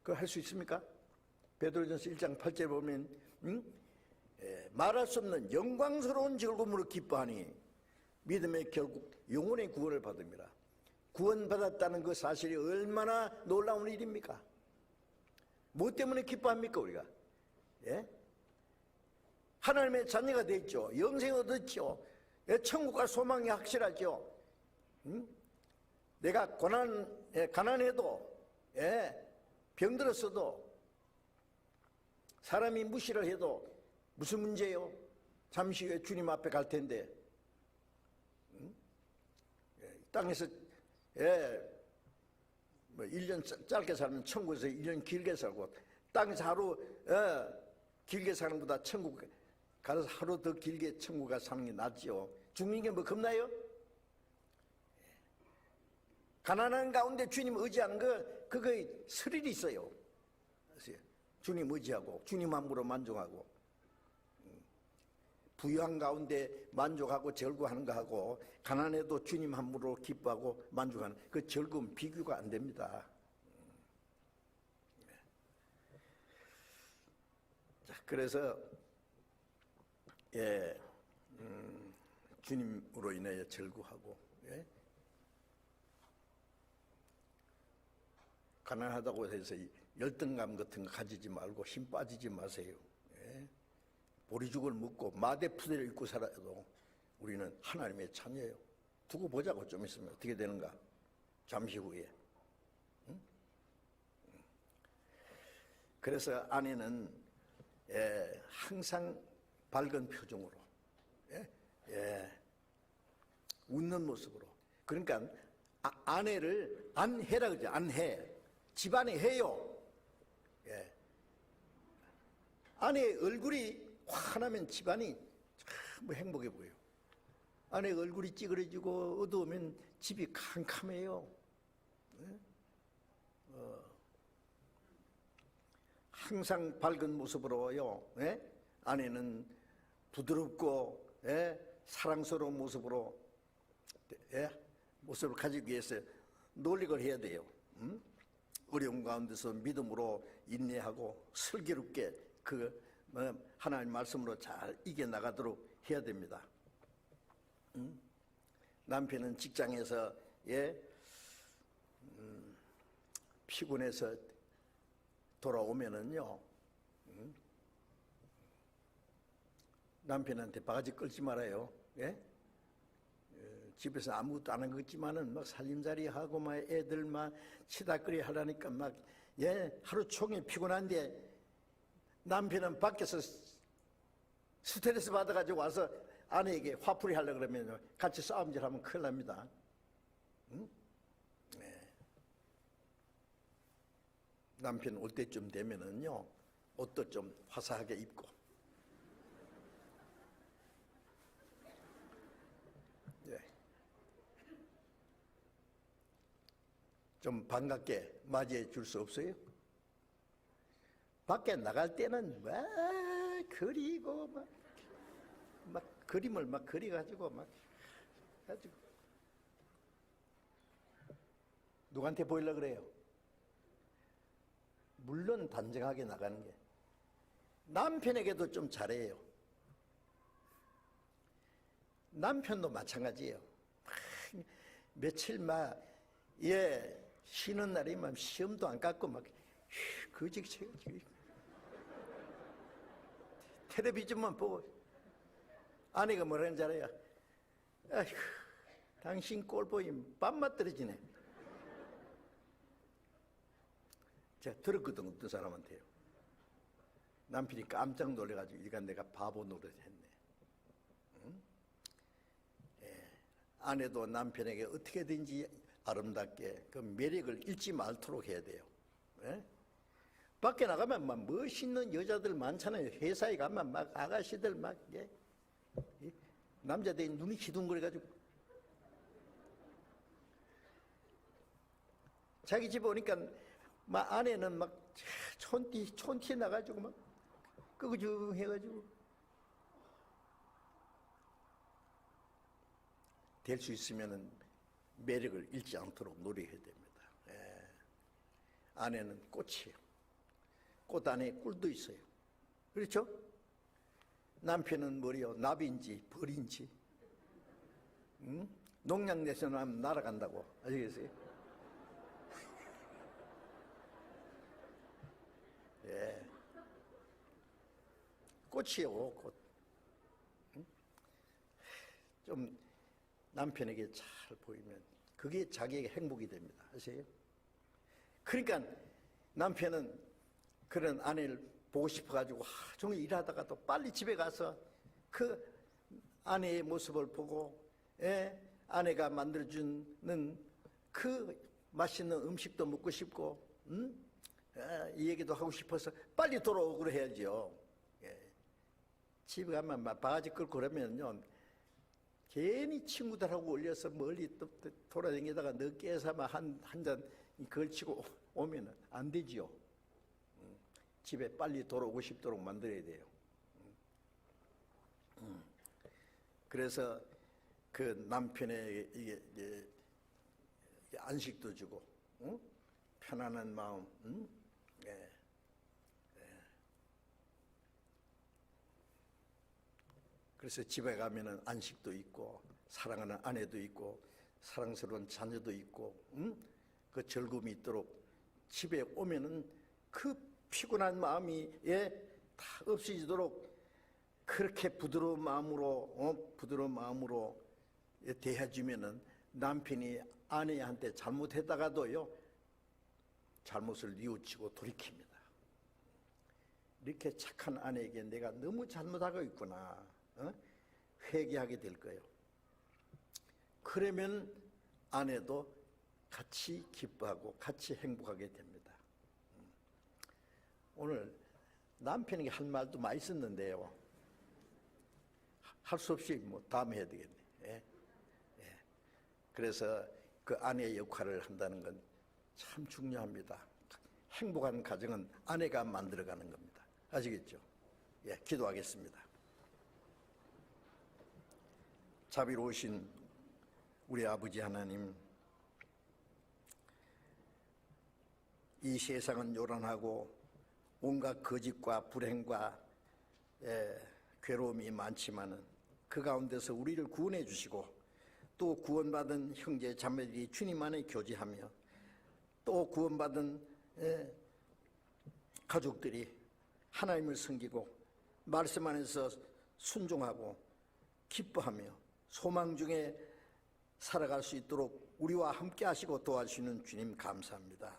그걸 할 수 있습니까? 베드로전서 1장 8절에 보면 말할 수 없는 영광스러운 즐거움으로 기뻐하니 믿음의 결국 영혼의 구원을 받음이라. 구원받았다는 그 사실이 얼마나 놀라운 일입니까? 뭐 때문에 기뻐합니까 우리가? 예? 하나님의 자녀가 됐죠. 영생을 얻었죠. 예? 천국과 소망이 확실하죠. 내가 가난해도, 예? 병들었어도, 사람이 무시를 해도 무슨 문제예요? 잠시 후에 주님 앞에 갈 텐데, 땅에서, 예, 뭐 1년 짧게 살면 천국에서 1년 길게 살고, 땅에서 하루 길게 사는 것보다 천국 가서 하루 더 길게 천국 가서 사는 게 낫죠. 죽는 게 뭐 겁나요? 가난한 가운데 주님 의지하는 거, 그거에 스릴이 있어요. 주님 의지하고 주님 함부로 만족하고, 부유한 가운데 만족하고 즐거워하는 거하고 가난해도 주님 함부로 기뻐하고 만족하는 그 즐거움 비교가 안 됩니다. 자, 그래서 예, 주님으로 인하여 즐거워하고, 예? 가난하다고 해서 열등감 같은 거 가지지 말고 힘 빠지지 마세요. 예? 보리죽을 먹고 마대푸대를 입고 살아도 우리는 하나님의 자녀예요. 두고 보자고. 좀 있으면 어떻게 되는가, 잠시 후에. 응? 그래서 아내는 항상 밝은 표정으로, 웃는 모습으로. 그러니까 아내를 안해라 그러죠. 안해. 집안에 해요. 예. 아내의 얼굴이 환하면 집안이 참 행복해 보여요. 아내 얼굴이 찌그러지고 어두우면 집이 캄캄해요. 네? 항상 밝은 모습으로요. 네? 아내는 부드럽고, 예? 사랑스러운 모습으로, 예? 모습을 가지기 위해서 노력을 해야 돼요. 어려운 가운데서 믿음으로 인내하고 슬기롭게 하나님 말씀으로 잘 이겨나가도록 해야 됩니다. 남편은 직장에서, 예? 피곤해서 돌아오면은요, 남편한테 바가지 끌지 말아요. 예? 집에서 아무것도 안 한 것 같지만은 막 살림살이 하고 막 애들 막 치다거리 하려니까 막, 예? 하루 종일 피곤한데 남편은 밖에서 스트레스 받아가지고 와서 아내에게 화풀이 하려고 그러면 같이 싸움질 하면 큰일 납니다. 응? 네. 남편 올 때쯤 되면은요, 옷도 좀 화사하게 입고, 네. 좀 반갑게 맞이해 줄 수 없어요? 밖에 나갈 때는 막 그리고 막 그림을 막 그려가지고 막 가지고 누구한테 보이려고 그래요? 물론 단정하게 나가는 게, 남편에게도 좀 잘해요. 남편도 마찬가지예요. 며칠 막, 예, 쉬는 날이면 시험도 안 갖고 막 그지 텔레비전만 보고, 아내가 뭐라는 줄 알아요? 아휴, 당신 꼴보임 밥맛 떨어지네. 제가 들었거든, 어떤 사람한테요. 남편이 깜짝 놀래가지고 이건 내가 바보 노릇 했네. 응? 예, 아내도 남편에게 어떻게든지 아름답게 그 매력을 잃지 말도록 해야 돼요. 예? 밖에 나가면 막 멋있는 여자들 많잖아요. 회사에 가면 막 아가씨들 막, 예? 남자들이 눈이 기둥거려가지고 자기 집에 오니까 막 아내는 막 촌티 나가지고 막 끄그중 해가지고 될 수 있으면은 매력을 잃지 않도록 노력해야 됩니다. 예. 아내는 꽃이에요. 꽃 안에 꿀도 있어요. 그렇죠? 남편은 뭐래요? 나비인지 벌인지, 응? 농약 내서는 날아간다고. 아시겠어요? 예. 꽃이요, 꽃. 좀 남편에게 잘 보이면 그게 자기에게 행복이 됩니다. 아세요? 그러니까 남편은 그런 아내를 보고 싶어가지고 하루 종일 일하다가도 빨리 집에 가서 그 아내의 모습을 보고, 아내가 만들어주는 그 맛있는 음식도 먹고 싶고, 이 얘기도 하고 싶어서 빨리 돌아오고 해야죠. 집에 가면 바가지 끌고 그러면요, 괜히 친구들하고 올려서 멀리 또 돌아다니다가 늦게 해서 한 잔 걸치고 오면 안 되지요. 집에 빨리 돌아오고 싶도록 만들어야 돼요. 그래서 그 남편의 이게 안식도 주고, 편안한 마음, 그래서 집에 가면은 안식도 있고, 사랑하는 아내도 있고, 사랑스러운 자녀도 있고, 그 즐거움이 있도록 집에 오면은 그 피곤한 마음이 다 없어지도록 그렇게 부드러운 마음으로 대해주면은 남편이 아내한테 잘못했다가도요, 잘못을 뉘우치고 돌이킵니다. 이렇게 착한 아내에게 내가 너무 잘못하고 있구나, 회개하게 될 거예요. 그러면 아내도 같이 기뻐하고 같이 행복하게 됩니다. 오늘 남편에게 할 말도 많이 있었는데요, 할 수 없이 뭐 다음에 해야 되겠네. 그래서 그 아내의 역할을 한다는 건 참 중요합니다. 행복한 가정은 아내가 만들어가는 겁니다. 아시겠죠? 기도하겠습니다. 자비로우신 우리 아버지 하나님, 이 세상은 요란하고 온갖 거짓과 불행과 괴로움이 많지만은 그 가운데서 우리를 구원해 주시고, 또 구원받은 형제 자매들이 주님 안에 교제하며, 또 구원받은 가족들이 하나님을 섬기고 말씀 안에서 순종하고 기뻐하며 소망 중에 살아갈 수 있도록 우리와 함께 하시고 도와주시는 주님 감사합니다.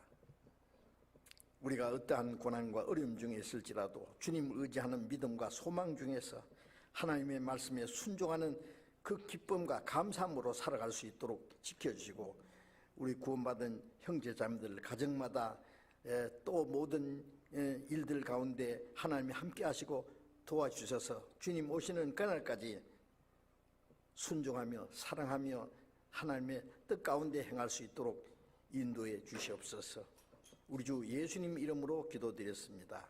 우리가 어떠한 고난과 어려움 중에 있을지라도 주님을 의지하는 믿음과 소망 중에서 하나님의 말씀에 순종하는 그 기쁨과 감사함으로 살아갈 수 있도록 지켜주시고, 우리 구원받은 형제자매들 가정마다 또 모든 일들 가운데 하나님이 함께 하시고 도와주셔서 주님 오시는 그날까지 순종하며 사랑하며 하나님의 뜻 가운데 행할 수 있도록 인도해 주시옵소서. 우리 주 예수님 이름으로 기도드렸습니다.